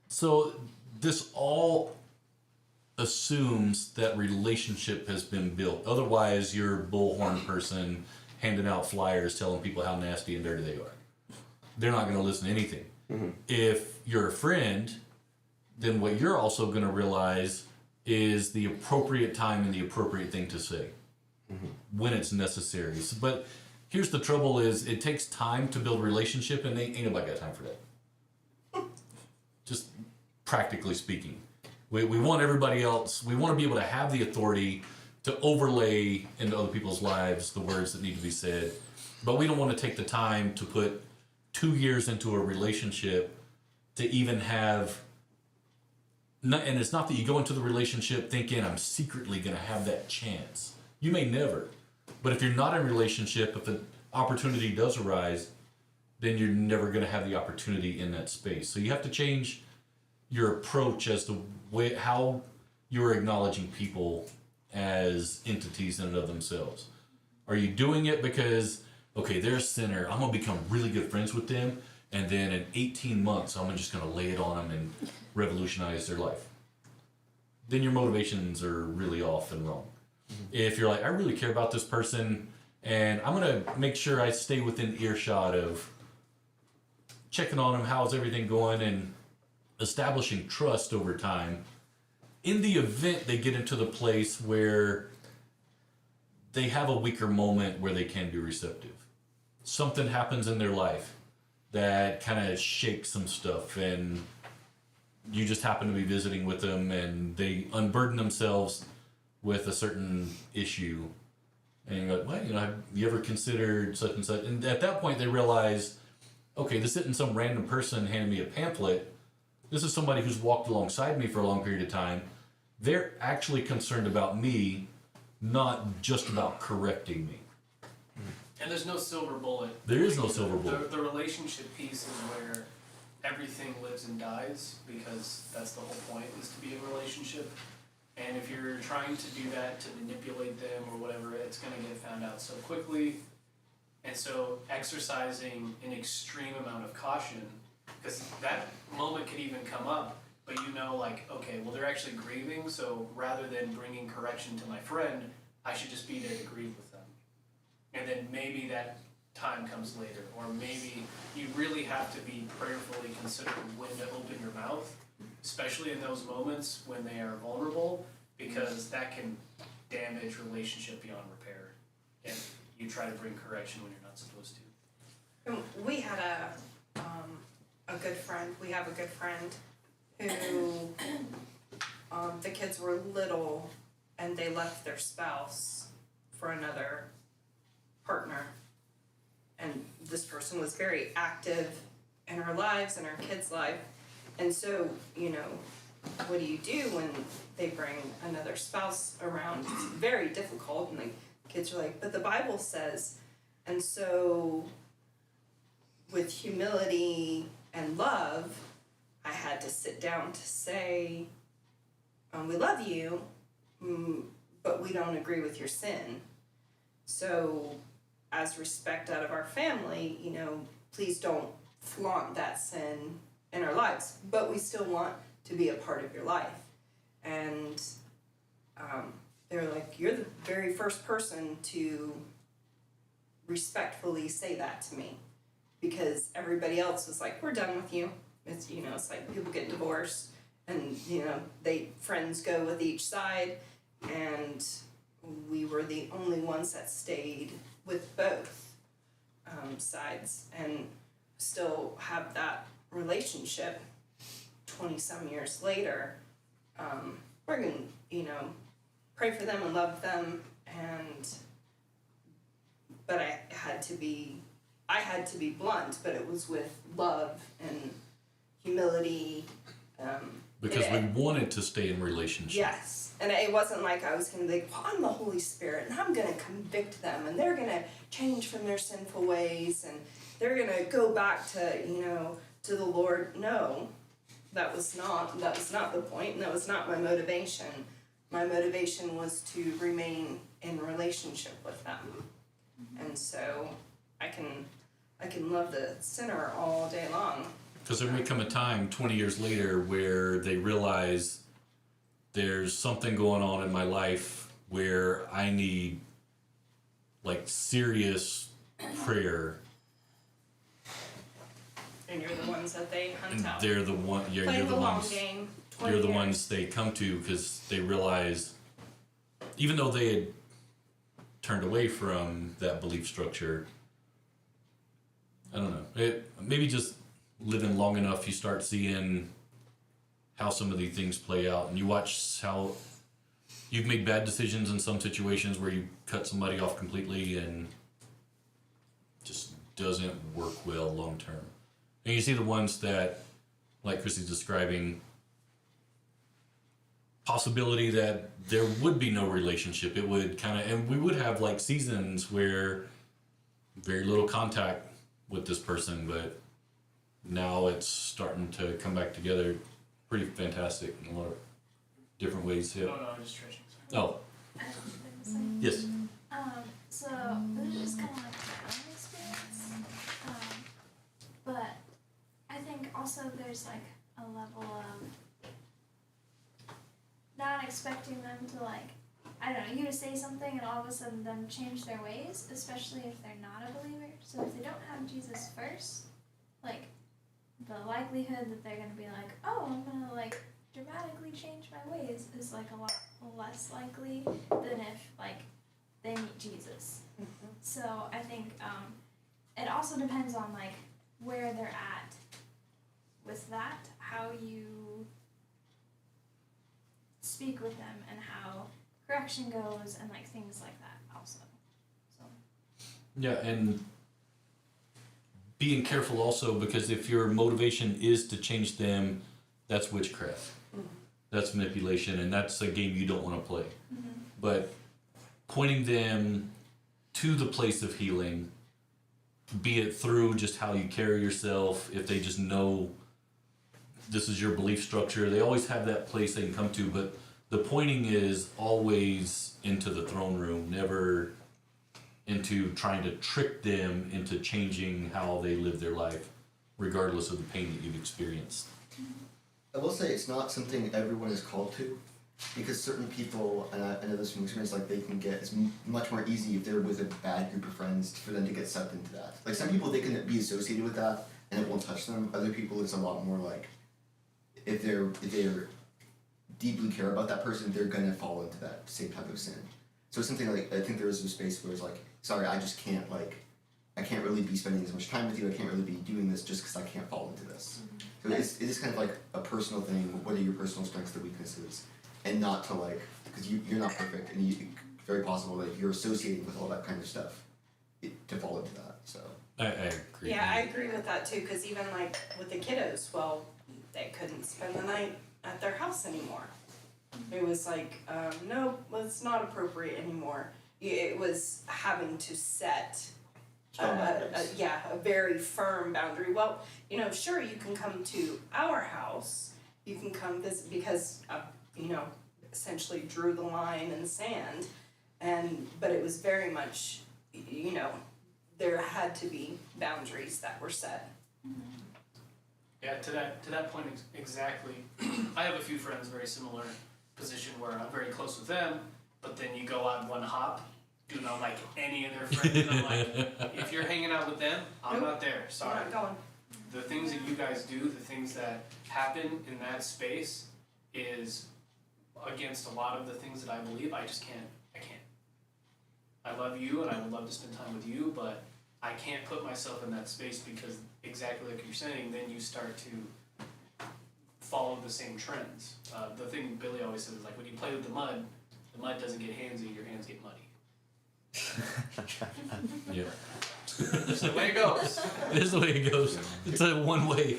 So this all assumes that relationship has been built. Otherwise, you're a bullhorn person handing out flyers telling people how nasty and dirty they are. They're not going to listen to anything. Mm-hmm. If you're a friend, then what you're also going to realize is the appropriate time and the appropriate thing to say when it's necessary. So, but here's the trouble: is it takes time to build relationship, and ain't nobody got time for that. Just practically speaking, we want everybody else. We want to be able to have the authority to overlay into other people's lives the words that need to be said, but we don't want to take the time to put 2 years into a relationship to even have. And it's not that you go into the relationship thinking I'm secretly going to have that chance. You may never. But if you're not in a relationship, if an opportunity does arise, then you're never going to have the opportunity in that space. So you have to change your approach as to how you're acknowledging people as entities in and of themselves. Are you doing it because, okay, they're a sinner, I'm going to become really good friends with them, and then in 18 months, I'm just going to lay it on them and revolutionize their life? Then your motivations are really off and wrong. If you're like, I really care about this person, and I'm going to make sure I stay within earshot of checking on them, how's everything going, and establishing trust over time, in the event they get into the place where they have a weaker moment where they can be receptive. Something happens in their life that kind of shakes some stuff, and you just happen to be visiting with them, and they unburden themselves with a certain issue, and you're like, well, have you ever considered such and such? And at that point they realize, okay, this isn't some random person handing me a pamphlet. This is somebody who's walked alongside me for a long period of time. They're actually concerned about me, not just about correcting me. And there's no silver bullet. There is no silver bullet. The relationship piece is where everything lives and dies, because that's the whole point, is to be a relationship. And if you're trying to do that to manipulate them or whatever, it's going to get found out so quickly. And so exercising an extreme amount of caution, because that moment could even come up, but like, okay, well, they're actually grieving, so rather than bringing correction to my friend, I should just be there to grieve with them. And then maybe that time comes later, or maybe you really have to be prayerfully considering when to open your mouth, especially in those moments when they are vulnerable, because that can damage relationship beyond repair. And you try to bring correction when you're not supposed to. And we had a good friend. We have a good friend who the kids were little and they left their spouse for another partner. And this person was very active in our lives and our kids' life. And so, what do you do when they bring another spouse around? It's very difficult, and the kids are like, but the Bible says. And so with humility and love, I had to sit down to say, we love you, but we don't agree with your sin. So as respect out of our family, please don't flaunt that sin in our lives, but we still want to be a part of your life. And they're like, you're the very first person to respectfully say that to me, because everybody else was like, we're done with you. It's it's like people get divorced, and friends go with each side, and we were the only ones that stayed with both sides and still have that relationship 20-some years later. We're gonna pray for them and love them, but I had to be blunt, but it was with love and humility. Because we wanted to stay in relationship. Yes, and it wasn't like I was going to be like, well, I'm the Holy Spirit, and I'm going to convict them, and they're going to change from their sinful ways, and they're going to go back to, to the Lord. No, that was not the point, and that was not my motivation. My motivation was to remain in relationship with them. And so I can love the sinner all day long. Because there may come a time 20 years later where they realize there's something going on in my life where I need serious prayer. And you're the ones that they hunt And out. they're the one. Yeah, Play you're the long ones. game. 20 You're the years. ones they come to because they realize, even though they had turned away from that belief structure, I don't know. Maybe just living long enough, you start seeing how some of these things play out, and you watch how you've made bad decisions in some situations where you cut somebody off completely and just doesn't work well long term. And you see the ones that, like Chrissy's describing, possibility that there would be no relationship. It would and we would have seasons where very little contact with this person, but now it's starting to come back together pretty fantastic in a lot of different ways. Yeah. No, I'm just stretching. Oh, I have something to say. yes. So this is just kind of like my own experience. But I think also there's like a level of not expecting them to like, I don't know, you to say something and all of a sudden them change their ways, especially if they're not a believer. So if they don't have Jesus first, like the likelihood that they're gonna be like, oh, I'm gonna like dramatically change my ways is like a lot less likely than if like they meet Jesus. So I think it also depends on like where they're at with that, how you speak with them and how correction goes and like things like that also. So Yeah, and being careful also, because if your motivation is to change them, that's witchcraft. That's manipulation, and that's a game you don't want to play. But pointing them to the place of healing, be it through just how you carry yourself, if they just know this is your belief structure, they always have that place they can come to, but the pointing is always into the throne room, never into trying to trick them into changing how they live their life, regardless of the pain that you've experienced. I will say it's not something everyone is called to, because certain people, and I know this from experience, like they can get, it's much more easy if they're with a bad group of friends for them to get sucked into that. Like some people, they can be associated with that and it won't touch them. Other people, it's a lot more like, if they're deeply care about that person, they're gonna fall into that same type of sin. So it's something like, I think there is a space where it's like, sorry, I just can't I can't really be spending as much time with you, I can't really be doing this just because I can't fall into this. So it is kind of like a personal thing, what are your personal strengths and weaknesses? And not to like, because you're not perfect, and it's very possible that you're associating with all that kind of stuff to fall into that, so. I agree. Yeah, I agree with that too, because even like with the kiddos, well, they couldn't spend the night at their house anymore. It was like, no, it's not appropriate anymore. It was having to set a very firm boundary. Well, sure, you can come to our house, you can come visit, because, essentially drew the line in the sand, but it was very much, there had to be boundaries that were set. Yeah, to that point exactly. I have a few friends very similar position where I'm very close with them, but then you go on one hop, do not like any of their friends, and I'm like, if you're hanging out with them, I'm not there. Sorry. I'm not going. The things that you guys do, the things that happen in that space is against a lot of the things that I believe. I just can't. I can't. I love you and I would love to spend time with you, but I can't put myself in that space because exactly like you're saying, then you start to follow the same trends. The thing Billy always says is like when you play with the mud doesn't get handsy, your hands get muddy. Yeah. That's the way it goes. It is the way it goes. It's a one way.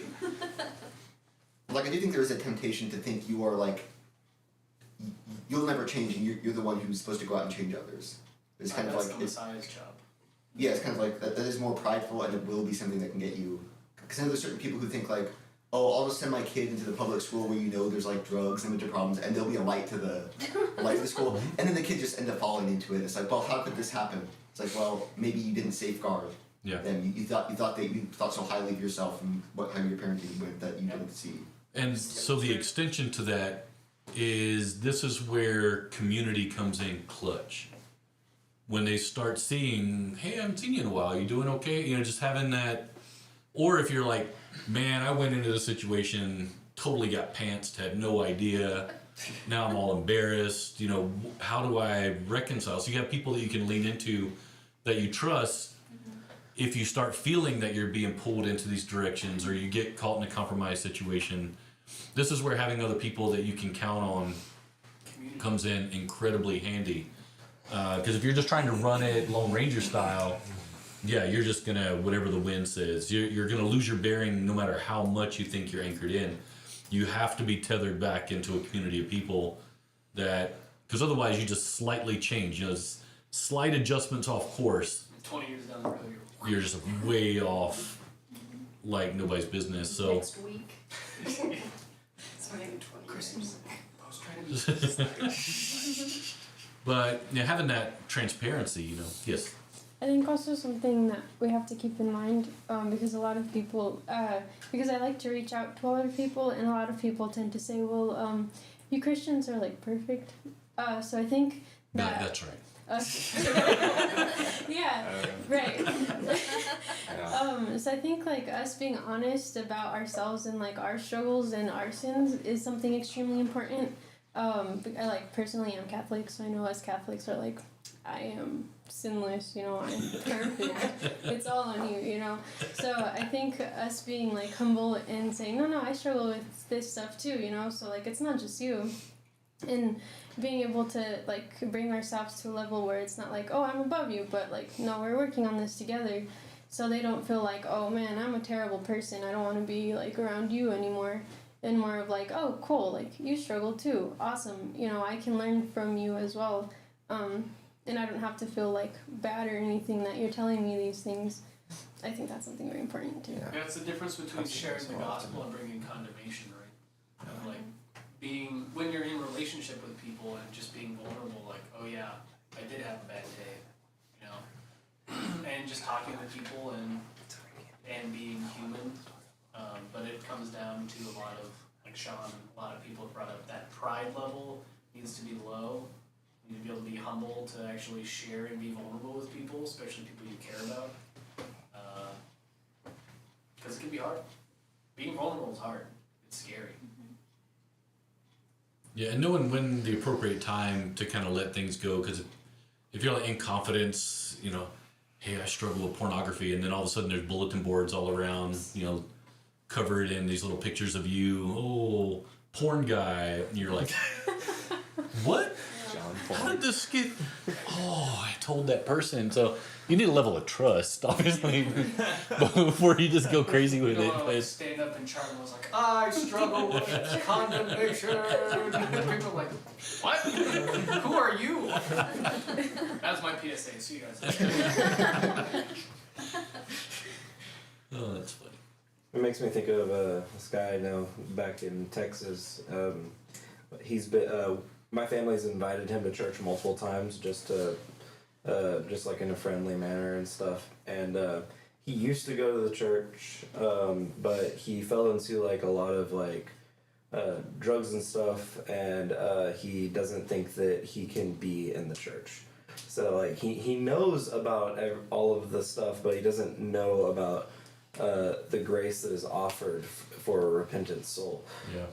Like I do think there is a temptation to think you are like, you'll never change and you're the one who's supposed to go out and change others. It's kind of that's like, the Messiah's job. yeah, it's kind of like, that is more prideful and it will be something that can get you, because I know there's certain people who think like, oh, I'll just send my kid into the public school where there's like drugs and a bunch of problems, and there'll be a light to the school, and then the kid just end up falling into it. It's like, well, how could this happen? It's like, well, maybe you didn't safeguard them. You thought so highly of yourself and how your parenting went that you didn't see. And so the extension to that is this is where community comes in clutch. When they start seeing, hey, I haven't seen you in a while, you doing okay? Just having that. Or if you're like, man, I went into the situation, totally got pantsed, had no idea. Now I'm all embarrassed. How do I reconcile? So you have people that you can lean into that you trust. If you start feeling that you're being pulled into these directions or you get caught in a compromised situation, this is where having other people that you can count on comes in incredibly handy. Because if you're just trying to run it Lone Ranger style, yeah, you're just gonna, whatever the wind says, you're gonna lose your bearing no matter how much you think you're anchored in. You have to be tethered back into a community of people because otherwise you just slightly change. Slight adjustments off course 20 years down the road, you're just way off, like nobody's business. So Next week. It's not even 20 years. but yeah, having that transparency, yes. I think also something that we have to keep in mind, because a lot of people, because I like to reach out to other people, and a lot of people tend to say, well, you Christians are like perfect. So I think that. That's right. Yeah, right. So I think like us being honest about ourselves and like our struggles and our sins is something extremely important. I like personally I'm Catholic, so I know us Catholics are like, I am sinless, I'm perfect. It's all on you, So I think us being like humble and saying, no, I struggle with this stuff too, So like it's not just you. And being able to like bring ourselves to a level where it's not like, oh, I'm above you, but like, no, we're working on this together. So they don't feel like, oh man, I'm a terrible person, I don't want to be like around you anymore. And more of like, oh cool, like you struggle too, awesome, I can learn from you as well. And I don't have to feel like bad or anything that you're telling me these things. I think that's something very important too. Yeah, it's the difference between sharing the gospel and bringing condemnation, right? Of like being, when you're in relationship with people and just being vulnerable, like, oh yeah, I did have a bad day, and just talking to people and being human. But it comes down to a lot of, like Sean, a lot of people have brought up that pride level needs to be low. You need to be able to be humble to actually share and be vulnerable with people, especially people you care about. Because it can be hard. Being vulnerable is hard. It's scary. Yeah, and knowing when the appropriate time to kind of let things go, because if you're like in confidence, hey, I struggle with pornography, and then all of a sudden there's bulletin boards all around, covered in these little pictures of you, porn guy, and you're like, what? How did this get? I told that person. So you need a level of trust, obviously, before you just go crazy with it. Like stand up and Charlie was like, I struggle with condemnation. People are like, what? Who are you? That was my PSA. See you guys. Oh, that's funny. It makes me think of this guy I know back in Texas. He's been. My family's invited him to church multiple times, just like in a friendly manner and stuff. And he used to go to the church, but he fell into like a lot of like drugs and stuff, and he doesn't think that he can be in the church. So like he knows about all of the stuff, but he doesn't know about the grace that is offered for a repentant soul. Yeah.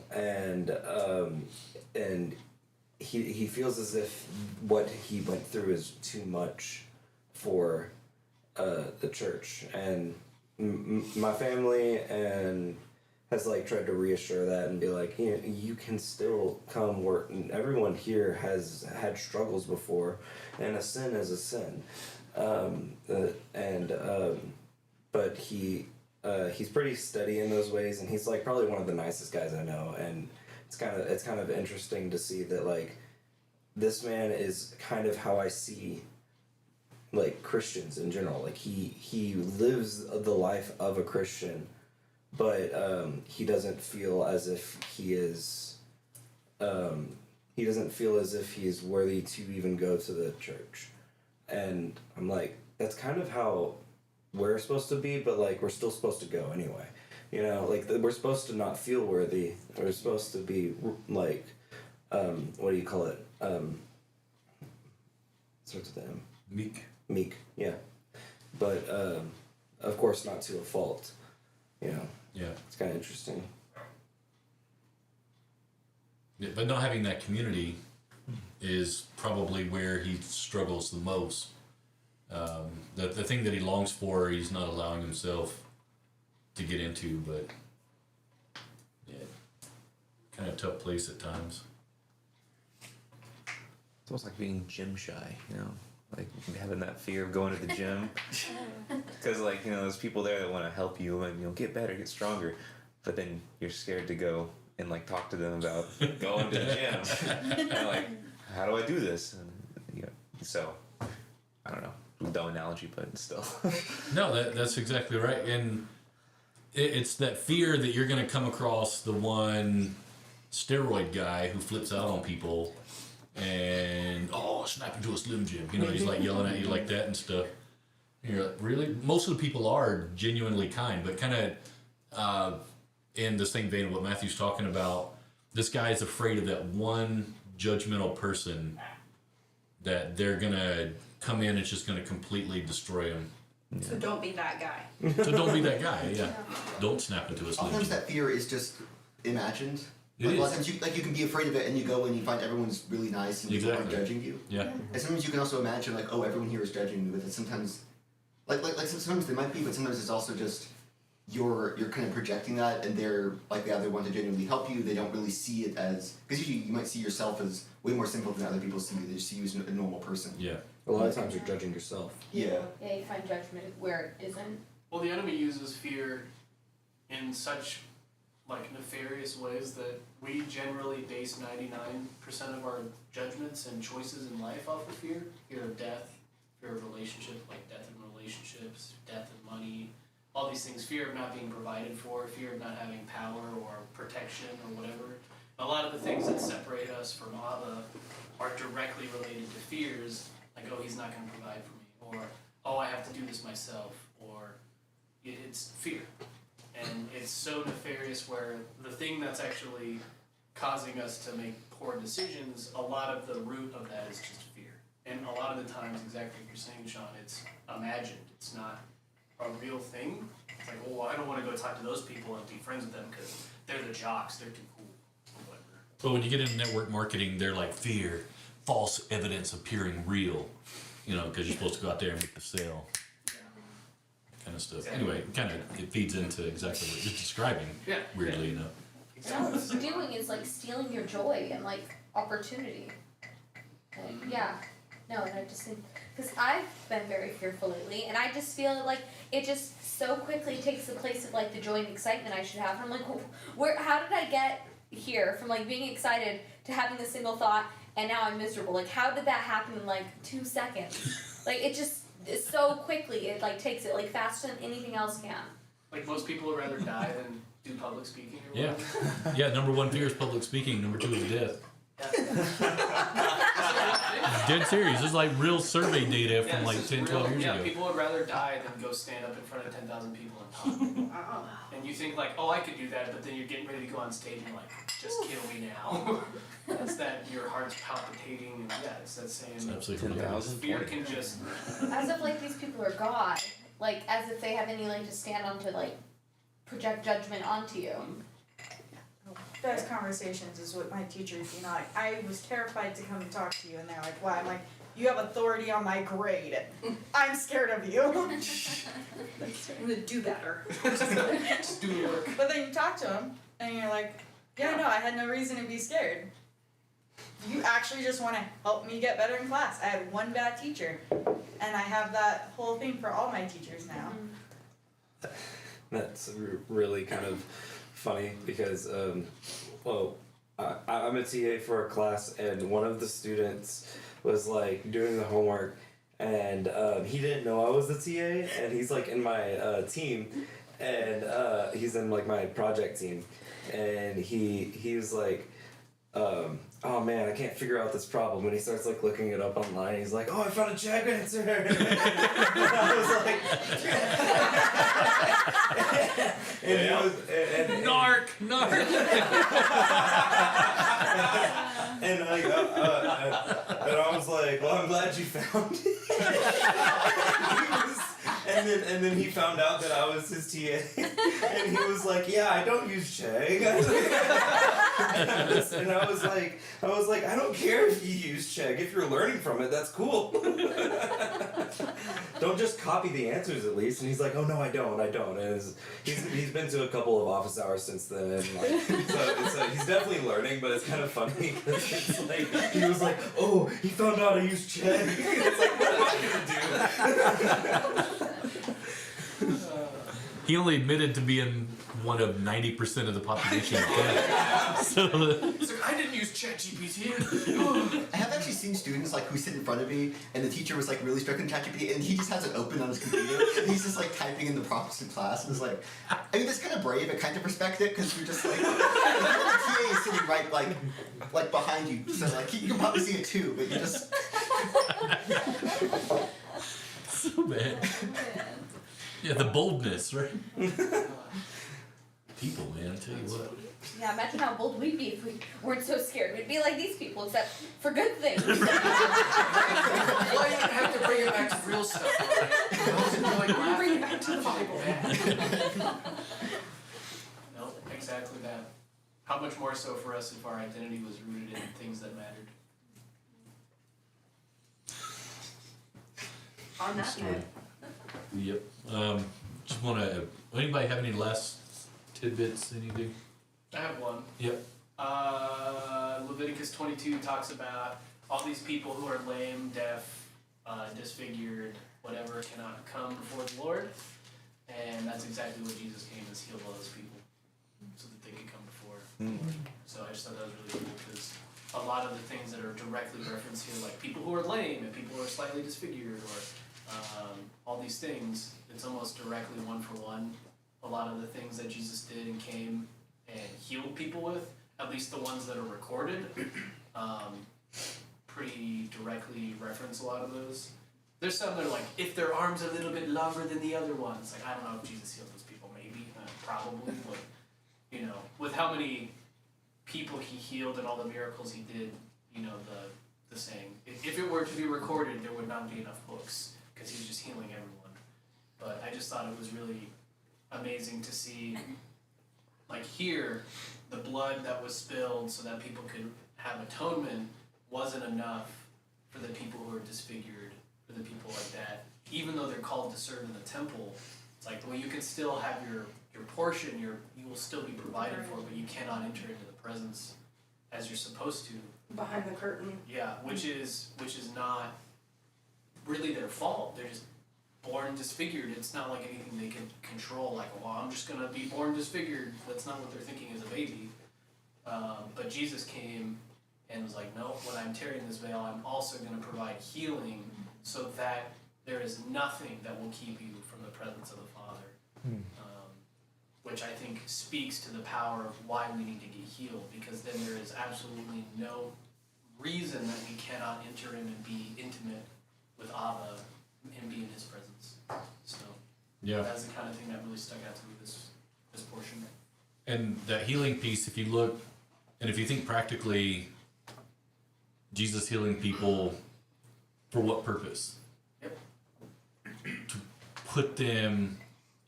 And he feels as if what he went through is too much for the church, and my family and has like tried to reassure that and be like, you can still come work, and everyone here has had struggles before, and a sin is a sin, but he's pretty steady in those ways, and he's like probably one of the nicest guys I know, and it's kind of interesting to see that like this man is kind of how I see like Christians in general. Like he lives the life of a Christian, but he doesn't feel as if he is he doesn't feel as if he's worthy to even go to the church. And I'm like, that's kind of how we're supposed to be, but like we're still supposed to go anyway. Like we're supposed to not feel worthy. We're supposed to be like, what do you call it? Starts with M. Meek, yeah. But of course not to a fault. Yeah. It's kind of interesting. Yeah, but not having that community is probably where he struggles the most. The thing that he longs for, he's not allowing himself to get into, but yeah, kind of tough place at times. It's almost like being gym shy, like having that fear of going to the gym. Because like, there's people there that want to help you and get better, get stronger, but then you're scared to go and like talk to them about going to the gym. And like, how do I do this? And so I don't know. dumb analogy, but still. No, that's exactly right, and it's that fear that you're going to come across the one steroid guy who flips out on people, and snap into a Slim Jim. You know, he's like yelling at you like that and stuff. And you're like, really? Most of the people are genuinely kind, but kind of in the same vein of what Matthew's talking about. This guy is afraid of that one judgmental person that they're gonna come in and it's just gonna completely destroy him. So don't be that guy. So don't be that guy. Yeah, don't snap into a Slim Sometimes Jim. that fear is just imagined. It Like, a lot is. of times you can be afraid of it and you go and you find everyone's really nice and people aren't Exactly. judging you. Yeah. And sometimes you can also imagine like, oh, everyone here is judging me, but it's sometimes like sometimes they might be, but sometimes it's also just you're kind of projecting that, and they're like they either want to genuinely help you, they don't really see it as, because usually you might see yourself as way more simple than other people see you. They just see you as a normal person. Yeah. A lot of times you're judging yourself. Yeah. Yeah, you find judgment where it isn't. Well, the enemy uses fear in such like nefarious ways that we generally base 99% of our judgments and choices in life off of fear. Fear of death, fear of relationship, like death in relationships, death of money, all these things. Fear of not being provided for, fear of not having power or protection or whatever. A lot of the things that separate us from Abba are directly related to fears, like, oh, he's not going to provide for me, or, oh, I have to do this myself, or it's fear. And it's so nefarious where the thing that's actually causing us to make poor decisions, a lot of the root of that is just fear. And a lot of the times, exactly what you're saying, Sean, it's imagined. It's not a real thing. It's like, oh, I don't want to go talk to those people and be friends with them because they're the jocks, they're too cool, or whatever. But when you get into network marketing, they're like fear, false evidence appearing real, you know, because you're supposed to go out there and make the sale. Kind of stuff. Anyway, it feeds into exactly what you're describing. Yeah. Weirdly enough. No, what it's doing is like stealing your joy and like opportunity. Like, yeah. No, and I just think, because I've been very fearful lately, and I just feel like it just so quickly takes the place of like the joy and excitement I should have. And I'm like, how did I get here from like being excited to having a single thought, and now I'm miserable? Like, how did that happen in like 2 seconds? Like, it just so quickly, it like takes it like faster than anything else can. Like most people would rather die than do public speaking or Yeah. whatever. Yeah, number 1 fear is public speaking, number 2 is death. Dead serious. This is like real survey data from like 10, 12 years ago. People would rather die than go stand up in front of 10,000 people and talk. And you think like, oh, I could do that, but then you're getting ready to go on stage and like, just kill me now. That's that your heart's palpitating, and yeah, it's that same. It's absolutely 10,000? Fear can just. As if like these people are God, like as if they have any like to stand on to like project judgment onto you. Best conversations is with my teachers, you know, like, I was terrified to come and talk to you, and they're like, why? I'm like, you have authority on my grade. I'm scared of you. I'm gonna do better. Just do the work. But then you talk to them, and you're like, yeah, no, I had no reason to be scared. You actually just want to help me get better in class. I had one bad teacher, and I have that whole thing for all my teachers now. That's really kind of funny because, I'm a TA for a class, and one of the students was like doing the homework, and he didn't know I was the TA, and he's like in my team, and he's in like my project team, and he was like, oh man, I can't figure out this problem. And he starts like looking it up online. He's like, oh, I found a check answer. And I was like, and he was, and Narc! and like, and I was like, well, I'm glad you found it. And then he found out that I was his TA, and he was like, yeah, I don't use Chegg. And I was like, I don't care if you use Chegg. If you're learning from it, that's cool. Don't just copy the answers at least. And he's like, oh no, I don't. And he's been to a couple of office hours since then. And like, so he's definitely learning, but it's kind of funny because it's like he was like, oh, he found out I use Chegg. It's like, what am I gonna do? He only admitted to being one of 90% of the population dead. So It's like, I didn't use ChatGPT. I have actually seen students like who sit in front of me, and the teacher was like really strict on ChatGPT, and he just has it open on his computer, and he's just like typing in the prompts in class, and it's like, I mean, that's kind of brave. It kind of respect it because you're just like, the TA is sitting right like behind you, so like you can probably see it too, but you just. so bad. Yeah, the boldness, right? People, man, I tell you what. Yeah, imagine how bold we'd be if we weren't so scared. We'd be like these people, except for good things. Well, you have to bring it back to real stuff. Like, Bring it back to the Bible. No, exactly that. How much more so for us if our identity was rooted in things that mattered? On that note. Yep. Just want to. Anybody have any last tidbits? Anything? I have one. Yep. Leviticus 22 talks about all these people who are lame, deaf, disfigured, whatever, cannot come before the Lord. And that's exactly what Jesus came, is heal all those people so that they could come before the Lord. So I just thought that was really cool because a lot of the things that are directly referenced here, like people who are lame and people who are slightly disfigured or all these things, it's almost directly one for one. A lot of the things that Jesus did and came and healed people with, at least the ones that are recorded, pretty directly reference a lot of those. There's some that are like, if their arm's a little bit longer than the other ones, like I don't know if Jesus healed those people, maybe, probably, but you know, with how many people he healed and all the miracles he did, you know, the saying, if it were to be recorded, there would not be enough books because he was just healing everyone. But I just thought it was really amazing to see, like here, the blood that was spilled so that people could have atonement wasn't enough for the people who are disfigured, for the people like that. Even though they're called to serve in the temple, it's like, well, you can still have your portion, you will still be provided for, but you cannot enter into the presence as you're supposed to. Behind the curtain. Yeah, which is not really their fault. They're just born disfigured. It's not like anything they can control, like, well, I'm just gonna be born disfigured. That's not what they're thinking as a baby. But Jesus came and was like, no, when I'm tearing this veil, I'm also gonna provide healing so that there is nothing that will keep you from the presence of the Father. Which I think speaks to the power of why we need to get healed, because then there is absolutely no reason that we cannot enter in and be intimate with Abba and be in his presence. So Yeah. that's the kind of thing that really stuck out to me, this portion. And that healing piece, if you look, and if you think practically, Jesus healing people for what purpose? Yep. To put them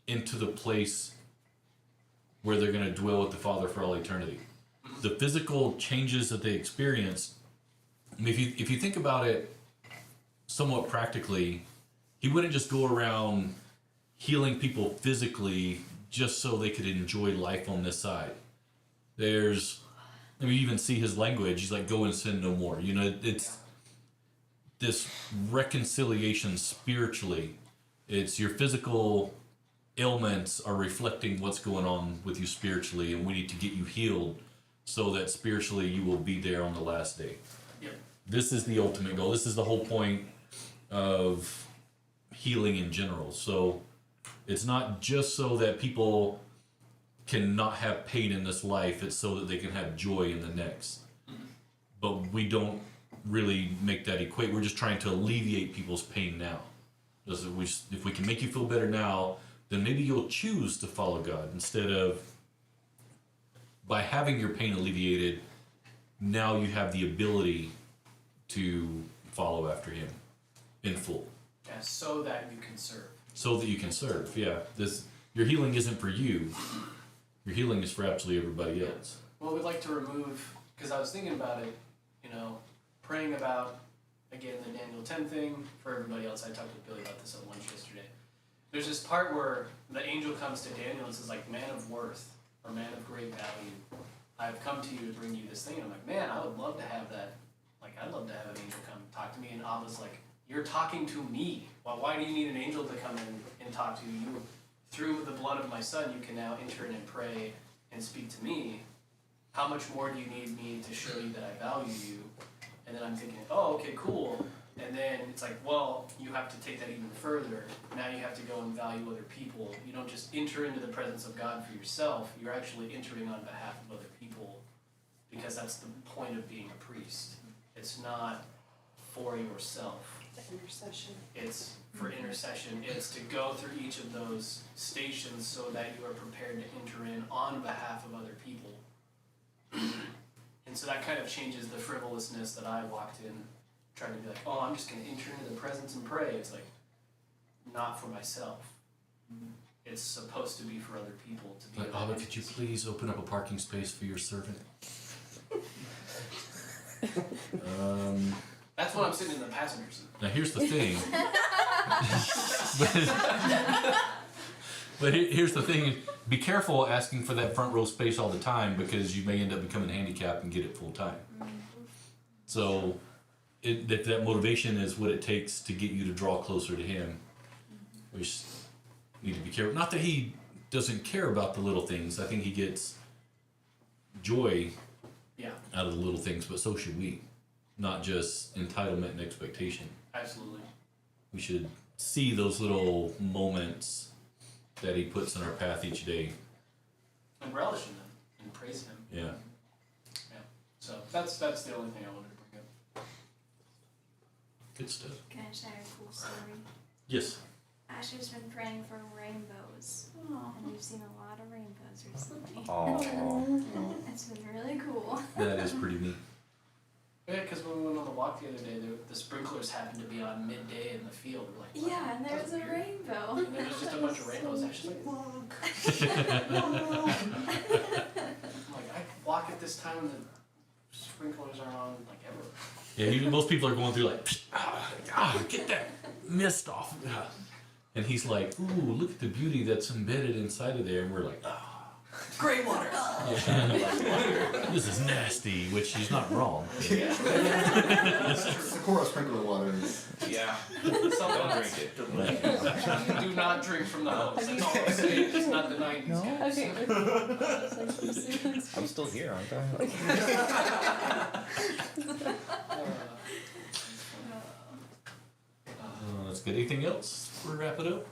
into the place where they're going to dwell with the Father for all eternity. The physical changes that they experience, I mean, if you think about it somewhat practically, he wouldn't just go around healing people physically just so they could enjoy life on this side. You even see his language. He's like, go and sin no more. You know, it's this reconciliation spiritually. It's your physical ailments are reflecting what's going on with you spiritually, and we need to get you healed so that spiritually you will be there on the last day. Yep. This is the ultimate goal. This is the whole point of healing in general. So it's not just so that people can not have pain in this life, it's so that they can have joy in the next. But we don't really make that equate. We're just trying to alleviate people's pain now. If we can make you feel better now, then maybe you'll choose to follow God instead of, by having your pain alleviated, now you have the ability to follow after him in full. Yeah, so that you can serve. So that you can serve, yeah. Your healing isn't for you. Your healing is for absolutely everybody else. Well, we'd like to remove, because I was thinking about it, you know, praying about, again, the Daniel 10 thing. For everybody else, I talked with Billy about this at lunch yesterday. There's this part where the angel comes to Daniel and says, like, man of worth, or man of great value, I have come to you to bring you this thing. And I'm like, man, I would love to have that. Like, I'd love to have an angel come talk to me. And Abba's like, you're talking to me. Why do you need an angel to come in and talk to you? through the blood of my son, you can now enter in and pray and speak to me. How much more do you need me to show you that I value you? And then I'm thinking, oh, okay, cool. And then it's like, well, you have to take that even further. Now you have to go and value other people. You don't just enter into the presence of God for yourself. You're actually entering on behalf of other people, because that's the point of being a priest. It's not for yourself. Intercession. It's for intercession. It's to go through each of those stations so that you are prepared to enter in on behalf of other people. And so that kind of changes the frivolousness that I walked in, trying to be like, oh, I'm just going to enter into the presence and pray. It's like, not for myself. It's supposed to be for other people. To be. Like, Abba, could you please open up a parking space for your servant? That's when I'm sitting in the passenger seat. Now here's the thing. but here's the thing. Be careful asking for that front row space all the time, because you may end up becoming handicapped and get it full time. So that motivation is what it takes to get you to draw closer to him. We just need to be careful. Not that he doesn't care about the little things. I think he gets joy out of the little things, but so should we. Not just entitlement and expectation. Absolutely. We should see those little moments that he puts in our path each day. And relish in them and praise him. Yeah. Yeah. So that's the only thing I wanted to bring up. Good stuff. Can I share a cool story? Yes. Asher's been praying for rainbows, and we've seen a lot of rainbows recently. Oh. It's been really cool. That is pretty neat. Yeah, because when we went on the walk the other day, the sprinklers happened to be on midday in the field. We're like, what? Yeah, and there was a Weird. rainbow. And there was just a bunch of rainbows. I was just like, look. Like, I walk at this time and the sprinklers aren't on, like, ever. Yeah, most people are going through like, get that mist off. And he's like, ooh, look at the beauty that's embedded inside of there. And we're like, Gray water. yeah. This is nasty, which he's not wrong. Socorro sprinkler water is Yeah. Don't Don't drink it. Do not drink from the hose. That's all I'm saying. It's not the 90s, guys. Okay. I'm still here, aren't I? That's good. Anything else before we wrap it up?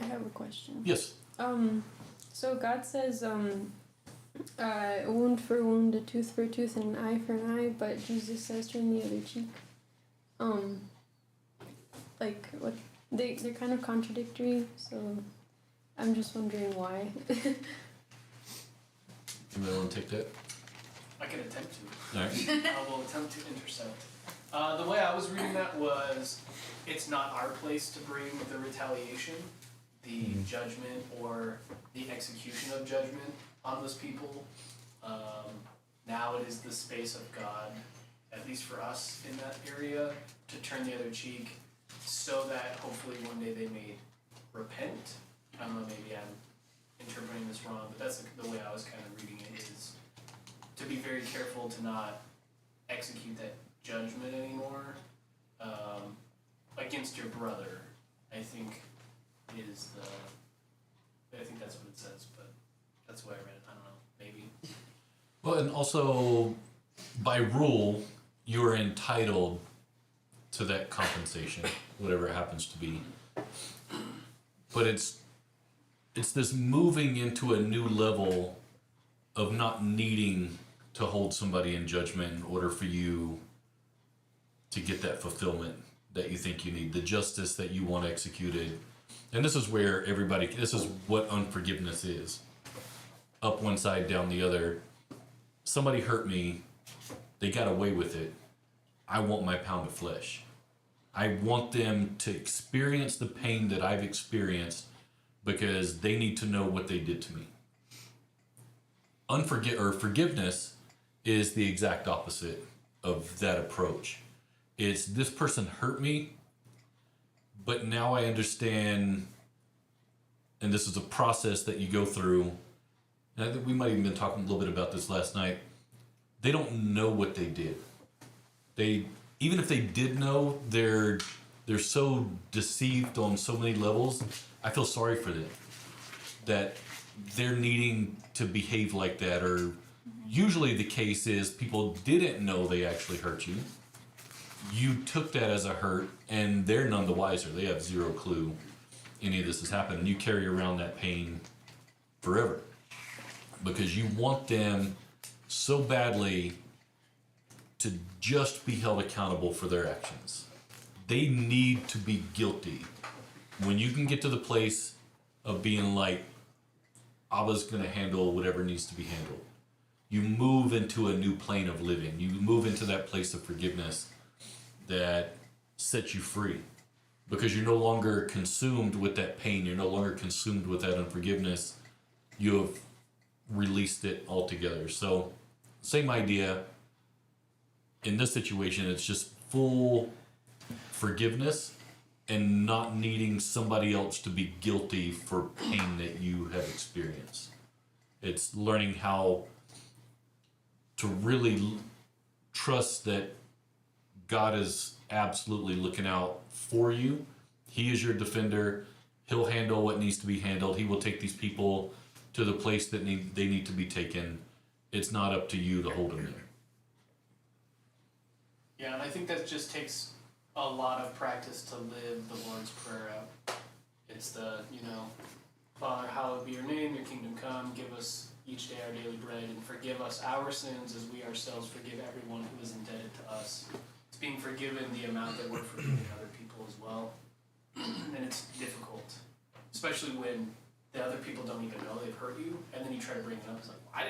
I have a question. Yes. So God says, a wound for a wound, a tooth for a tooth, and an eye for an eye, but Jesus says turn the other cheek. Like, what, they're kind of contradictory, so I'm just wondering why. You want to take that? I can attempt to. All right. I will attempt to intercept. The way I was reading that was, it's not our place to bring the retaliation, the judgment, or the execution of judgment on those people. Now it is the space of God, at least for us in that area, to turn the other cheek, so that hopefully one day they may repent. I don't know, maybe I'm interpreting this wrong, but that's the way I was kind of reading it, is to be very careful to not execute that judgment anymore against your brother, I think is the, I think that's what it says, but that's the way I read it. I don't know, maybe. Well, and also, by rule, you're entitled to that compensation, whatever it happens to be. But it's this moving into a new level of not needing to hold somebody in judgment in order for you to get that fulfillment that you think you need, the justice that you want executed. And this is where this is what unforgiveness is. Up one side, down the other. Somebody hurt me, they got away with it. I want my pound of flesh. I want them to experience the pain that I've experienced because they need to know what they did to me. Forgiveness is the exact opposite of that approach. It's this person hurt me, but now I understand, and this is a process that you go through, and I think we might have even been talking a little bit about this last night. They don't know what they did. Even if they did know, they're so deceived on so many levels. I feel sorry for them that they're needing to behave like that, or usually the case is people didn't know they actually hurt you. You took that as a hurt, and they're none the wiser. They have zero clue any of this has happened, and you carry around that pain forever because you want them so badly to just be held accountable for their actions. They need to be guilty. When you can get to the place of being like, Abba's going to handle whatever needs to be handled, you move into a new plane of living. You move into that place of forgiveness that sets you free because you're no longer consumed with that pain. You're no longer consumed with that unforgiveness. You have released it altogether. So, same idea. In this situation, it's just full forgiveness and not needing somebody else to be guilty for pain that you have experienced. It's learning how to really trust that God is absolutely looking out for you. He is your defender. He'll handle what needs to be handled. He will take these people to the place that they need to be taken. It's not up to you to hold them there. Yeah, and I think that just takes a lot of practice to live the Lord's Prayer out. It's the, Father, hallowed be your name, your kingdom come, give us each day our daily bread, and forgive us our sins as we ourselves forgive everyone who is indebted to us. It's being forgiven the amount that we're forgiving other people as well. And it's difficult, especially when the other people don't even know they've hurt you, and then you try to bring it up. It's like, well,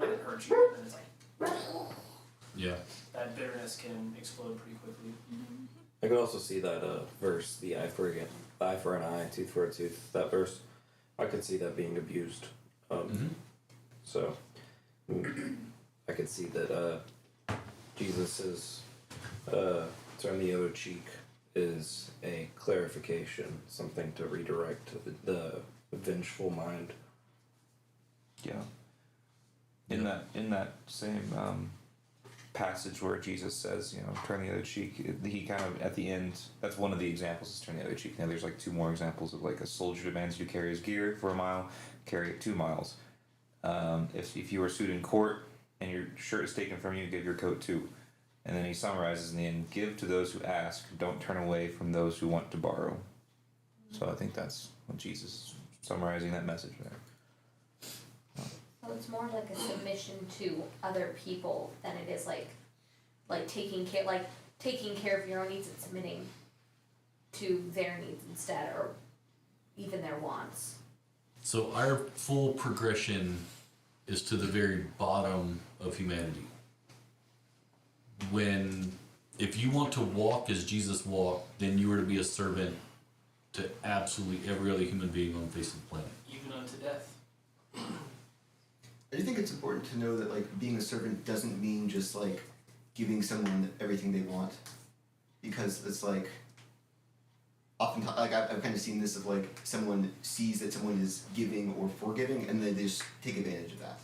I didn't hurt you, and it's like, Yeah. that bitterness can explode pretty quickly. I could also see that verse, the eye for an eye, tooth for a tooth. That verse, I could see that being abused. So, I could see that Jesus' turn the other cheek is a clarification, something to redirect the vengeful mind. Yeah. In that same passage where Jesus says, turn the other cheek, he kind of, at the end, that's one of the examples, is turn the other cheek. Now there's like two more examples of like a soldier demands you carry his gear for a mile, carry it 2 miles. If you were sued in court and your shirt is taken from you, give your coat too. And then he summarizes in the end, give to those who ask, don't turn away from those who want to borrow. So I think that's what Jesus is summarizing that message there. So it's more like a submission to other people than it is like taking care of your own needs and submitting to their needs instead, or even their wants. So our full progression is to the very bottom of humanity. If you want to walk as Jesus walked, then you are to be a servant to absolutely every other human being on the face of the planet. Even unto death. I do think it's important to know that like being a servant doesn't mean just like giving someone everything they want, because it's like oftentimes like I've kind of seen this of like someone sees that someone is giving or forgiving and then they just take advantage of that,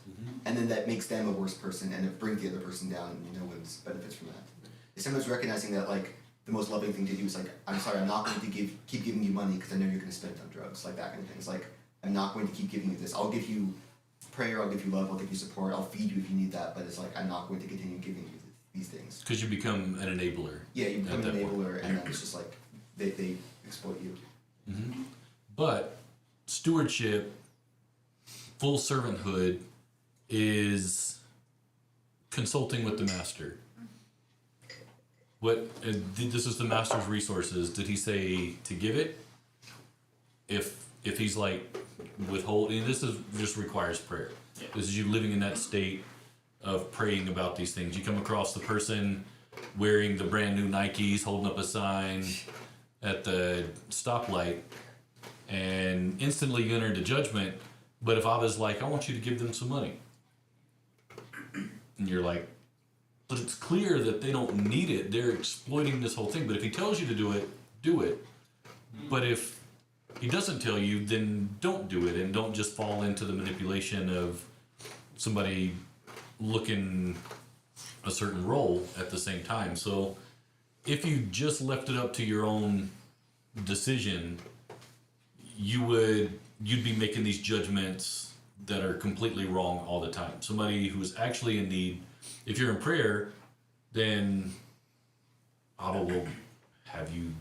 and then that makes them a worse person and it brings the other person down and no one benefits from that. It's sometimes recognizing that like the most loving thing to do is like, I'm sorry, I'm not going to keep giving you money because I know you're going to spend it on drugs, like that kind of thing. It's like, I'm not going to keep giving you this. I'll give you prayer, I'll give you love, I'll give you support, I'll feed you if you need that, but it's like, I'm not going to continue giving you these things. Because you become an enabler. Yeah, you become at an that point. enabler, and then it's just like, they exploit you. But stewardship, full servanthood, is consulting with the master. This is the master's resources. Did he say to give it? If he's like withholding, this just requires prayer. Yeah. This is you living in that state of praying about these things. You come across the person wearing the brand new Nikes, holding up a sign at the stoplight, and instantly you enter into judgment. But if Abba's like, I want you to give them some money, and you're like, but it's clear that they don't need it. They're exploiting this whole thing. But if he tells you to do it, do it. But if he doesn't tell you, then don't do it, and don't just fall into the manipulation of somebody looking a certain role at the same time. So if you just left it up to your own decision, you'd be making these judgments that are completely wrong all the time. Somebody who's actually in need, if you're in prayer, then Abba will have you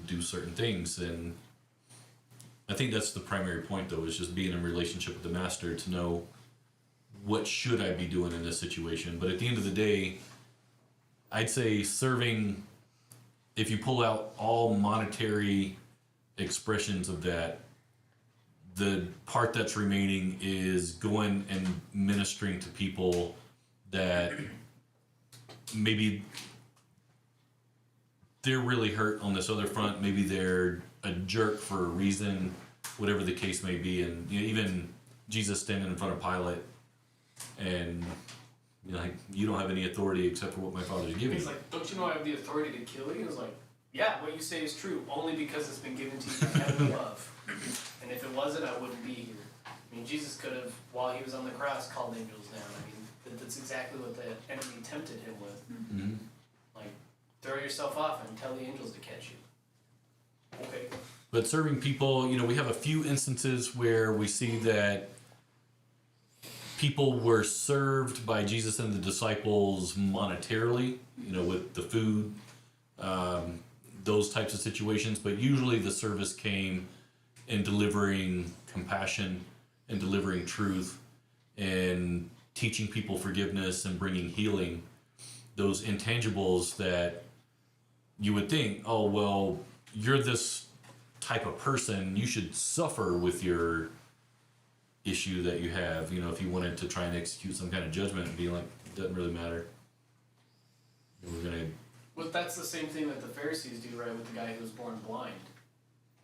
do certain things. And I think that's the primary point, though, is just being in relationship with the Master to know what should I be doing in this situation. But at the end of the day, I'd say serving, if you pull out all monetary expressions of that, the part that's remaining is going and ministering to people that maybe they're really hurt on this other front. Maybe they're a jerk for a reason, whatever the case may be. And you know, even Jesus standing in front of Pilate and like, you don't have any authority except for what my Father's giving He's you. like, don't you know I have the authority to kill you? He was like, yeah, what you say is true, only because it's been given to you from heaven above. And if it wasn't, I wouldn't be here. I mean, Jesus could have, while he was on the cross, called angels down. I mean, that's exactly what the enemy tempted him with. Mm-hmm. Like, throw yourself off and tell the angels to catch you. Okay. But serving people, you know, we have a few instances where we see that people were served by Jesus and the disciples monetarily, you know, with the food, those types of situations. But usually the service came in delivering compassion and delivering truth and teaching people forgiveness and bringing healing, those intangibles that you would think, oh, well, you're this type of person, you should suffer with your issue that you have. You know, if you wanted to try and execute some kind of judgment and be like, it doesn't really matter. We're gonna. Well, that's the same thing that the Pharisees do, right, with the guy who was born blind.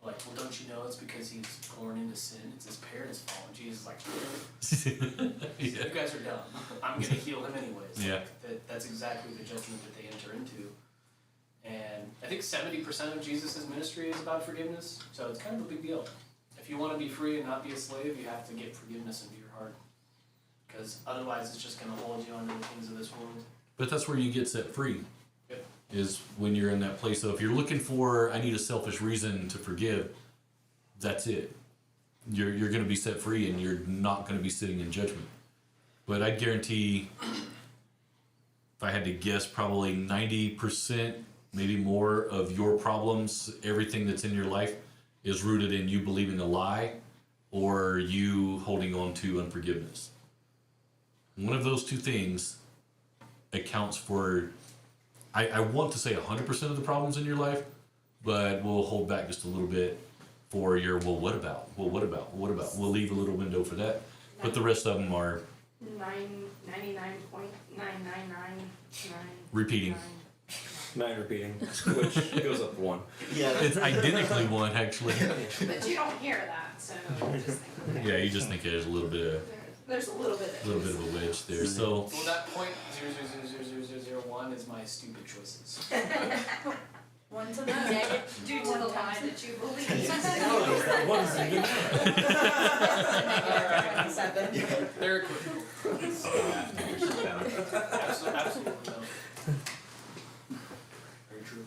Like, well, don't you know it's because he's born into sin? It's his parents' fault. And Jesus is like, Yeah. you guys are dumb. I'm going to heal him anyways. Yeah. Like, that's exactly the judgment that they enter into. And I think 70% of Jesus' ministry is about forgiveness, so it's kind of a big deal. If you want to be free and not be a slave, you have to get forgiveness into your heart. Because otherwise it's just going to hold you onto the things of this world. But that's where you get set free. Yep. Is when you're in that place. So if you're looking for, I need a selfish reason to forgive, that's it. You're going to be set free and you're not going to be sitting in judgment. But I guarantee, if I had to guess, probably 90%, maybe more of your problems, everything that's in your life, is rooted in you believing a lie or you holding on to unforgiveness. One of those two things accounts for, I want to say 100% of the problems in your life, but we'll hold back just a little bit for your, well, what about? Well, what about? What about? We'll leave a little window for that. But the rest of them are 99.9999. repeating. 9 repeating, which goes up 1. Yeah, It's identically one, actually. But you don't hear that, so just think, okay. Yeah, you just think there's a little bit There's a little bit of of a wedge there. So Well, that point 0.000001 is my stupid choices. 1 to 9. due to the lie that you believe. That one's even. They're equivocal. Absolutely no. Very true.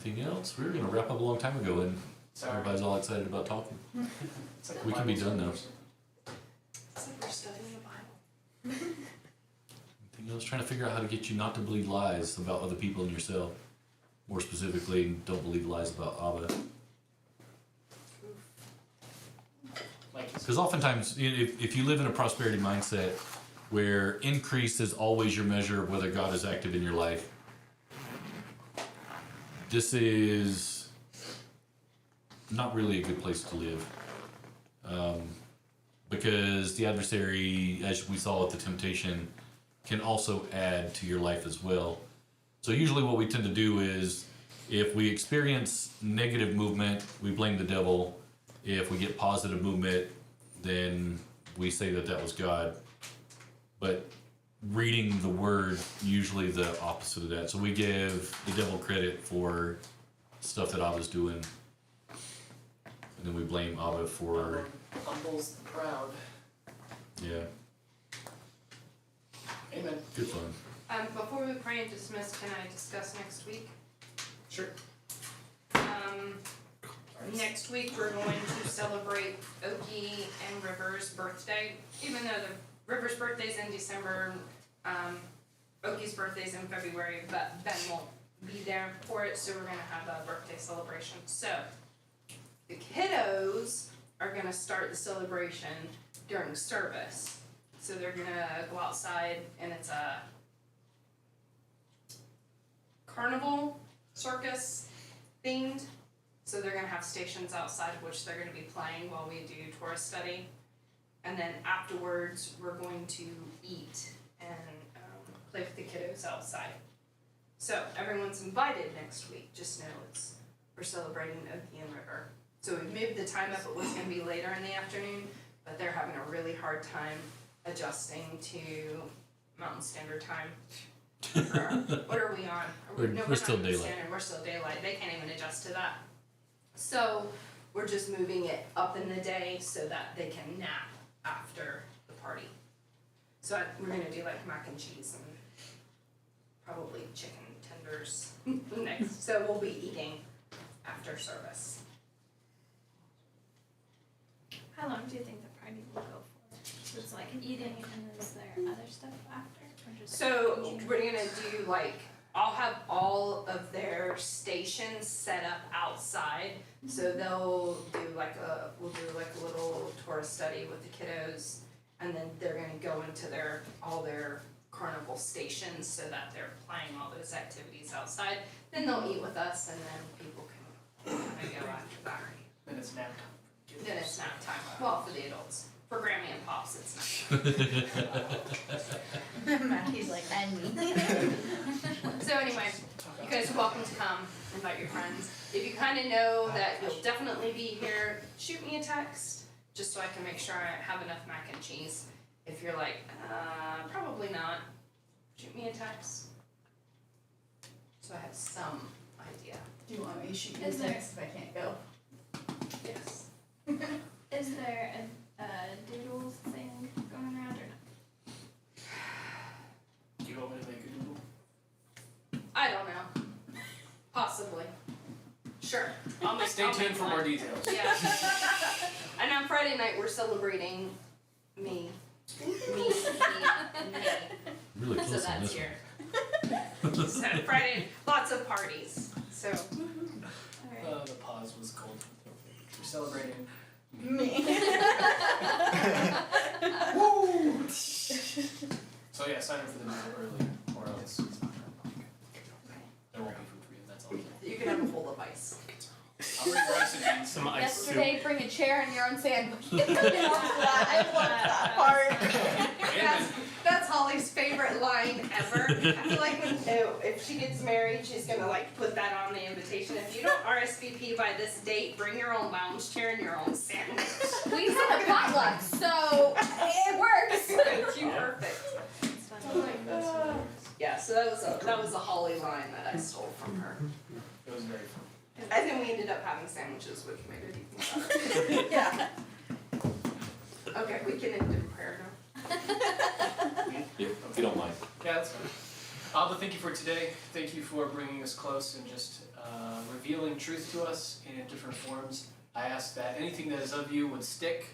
anything else? We were gonna wrap up a long time ago, and Sorry. everybody's all excited about talking. It's like We can be Bible done now. study. It's like we're studying the Bible. Anything else? Trying to figure out how to get you not to believe lies about other people and yourself. More specifically, don't believe lies about Abba. Like Because oftentimes, if you live in a prosperity mindset where increase is always your measure of whether God is active in your life, this is not really a good place to live. Because the adversary, as we saw with the temptation, can also add to your life as well. So usually what we tend to do is, if we experience negative movement, we blame the devil. If we get positive movement, then we say that that was God. But reading the word, usually the opposite of that. So we give the devil credit for stuff that Abba's doing. And then we blame Abba for, humbles the proud. yeah, Amen. good fun. Before we pray and dismiss, can I discuss next week? Sure. Next week we're going to celebrate Oki and River's birthday. Even though the River's birthday's in December, Oki's birthday's in February, but Ben won't be there for it, so we're gonna have a birthday celebration. So the kiddos are gonna start the celebration during service. So they're gonna go outside, and it's a carnival circus themed. So they're gonna have stations outside of which they're gonna be playing while we do Torah study. And then afterwards, we're going to eat and play with the kiddos outside. So everyone's invited next week. Just know we're celebrating Oki and River. So we moved the time up. It was gonna be later in the afternoon, but they're having a really hard time adjusting to Mountain Standard Time. What are we on? We're still Mountain daylight. Standard, we're still daylight. They can't even adjust to that. So we're just moving it up in the day so that they can nap after the party. So we're gonna do like mac and cheese and probably chicken tenders next. So we'll be eating after service. How long do you think the party will go for? So it's like eating and is there other stuff after? Or just So we're gonna do like, I'll have all of their stations set up outside. So they'll do we'll do like a little Torah study with the kiddos, and then they're gonna go into all their carnival stations so that they're playing all those activities outside. Then they'll eat with us, and then people can kinda go after that. Then it's nap time. Then it's nap time. Well, for the adults. For Grammy and Pops, it's nap time. Matthew's like, and me. So anyway, you guys are welcome to come, invite your friends. If you kind of know that you'll definitely be here, shoot me a text, just so I can make sure I have enough mac and cheese. If you're like, probably not, shoot me a text. So I have some idea. Do you want me to shoot you Is a there- text if I can't go? Yes. Is there a doodles thing going around or not? Do you want me to make a doodle? I don't know. Possibly. Sure. I'll make Stay tuned for more details. Yeah. And on Friday night, we're celebrating me. Me. Really So close on that's this your. one. So Friday, lots of parties. So Alright. The pause was cold. We're celebrating. Me. So yeah, sign up for the doodle early, or else it's not gonna work. There won't be food for you. That's all. you can have a bowl of ice. I'll bring rice and beans, some ice. Yesterday, bring a chair and your own sandwich. I love that part. That's Holly's favorite line ever. I feel like if she gets married, she's gonna like put that on the invitation. If you don't RSVP by this date, bring your own lounge chair and your own sandwich. We had a potluck, so it works. Thank you, perfect. Yeah, so that was a Holly line that I stole from her. It was very fun. And then we ended up having sandwiches, which made it even better. Yeah. Okay, we can end in prayer now. If you don't mind. Yeah, that's fine. Abba, thank you for today. Thank you for bringing us close and just revealing truth to us in different forms. I ask that anything that is of you would stick,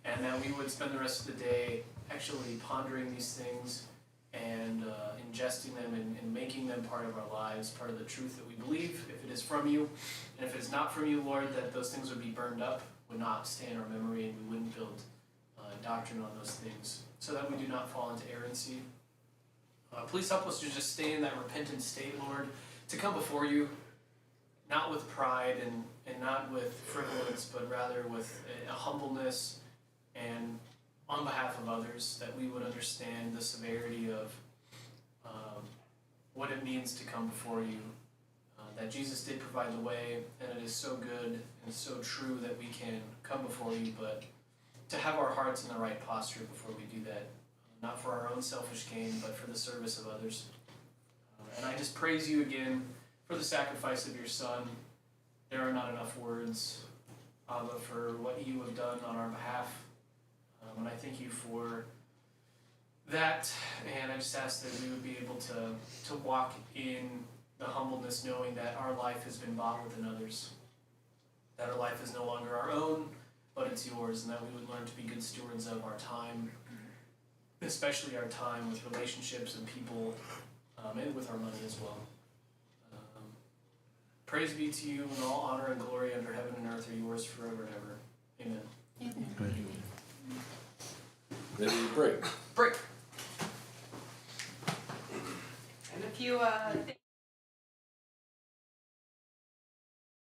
and that we would spend the rest of the day actually pondering these things and ingesting them and making them part of our lives, part of the truth that we believe, if it is from you. And if it is not from you, Lord, that those things would be burned up, would not stay in our memory, and we wouldn't build doctrine on those things, so that we do not fall into errancy. Please help us to just stay in that repentant state, Lord, to come before you, not with pride and not with frivolence, but rather with a humbleness and on behalf of others, that we would understand the severity of what it means to come before you, that Jesus did provide the way, and it is so good and so true that we can come before you, but to have our hearts in the right posture before we do that, not for our own selfish gain, but for the service of others. And I just praise you again for the sacrifice of your Son. There are not enough words, Abba, for what you have done on our behalf. And I thank you for that, and I just ask that we would be able to walk in the humbleness, knowing that our life has been bought with another's. that our life is no longer our own, but it's yours, and that we would learn to be good stewards of our time, especially our time with relationships and people, and with our money as well. Praise be to you, and all honor and glory under heaven and earth are yours forever and ever. Amen. Ready to break. Break. And if you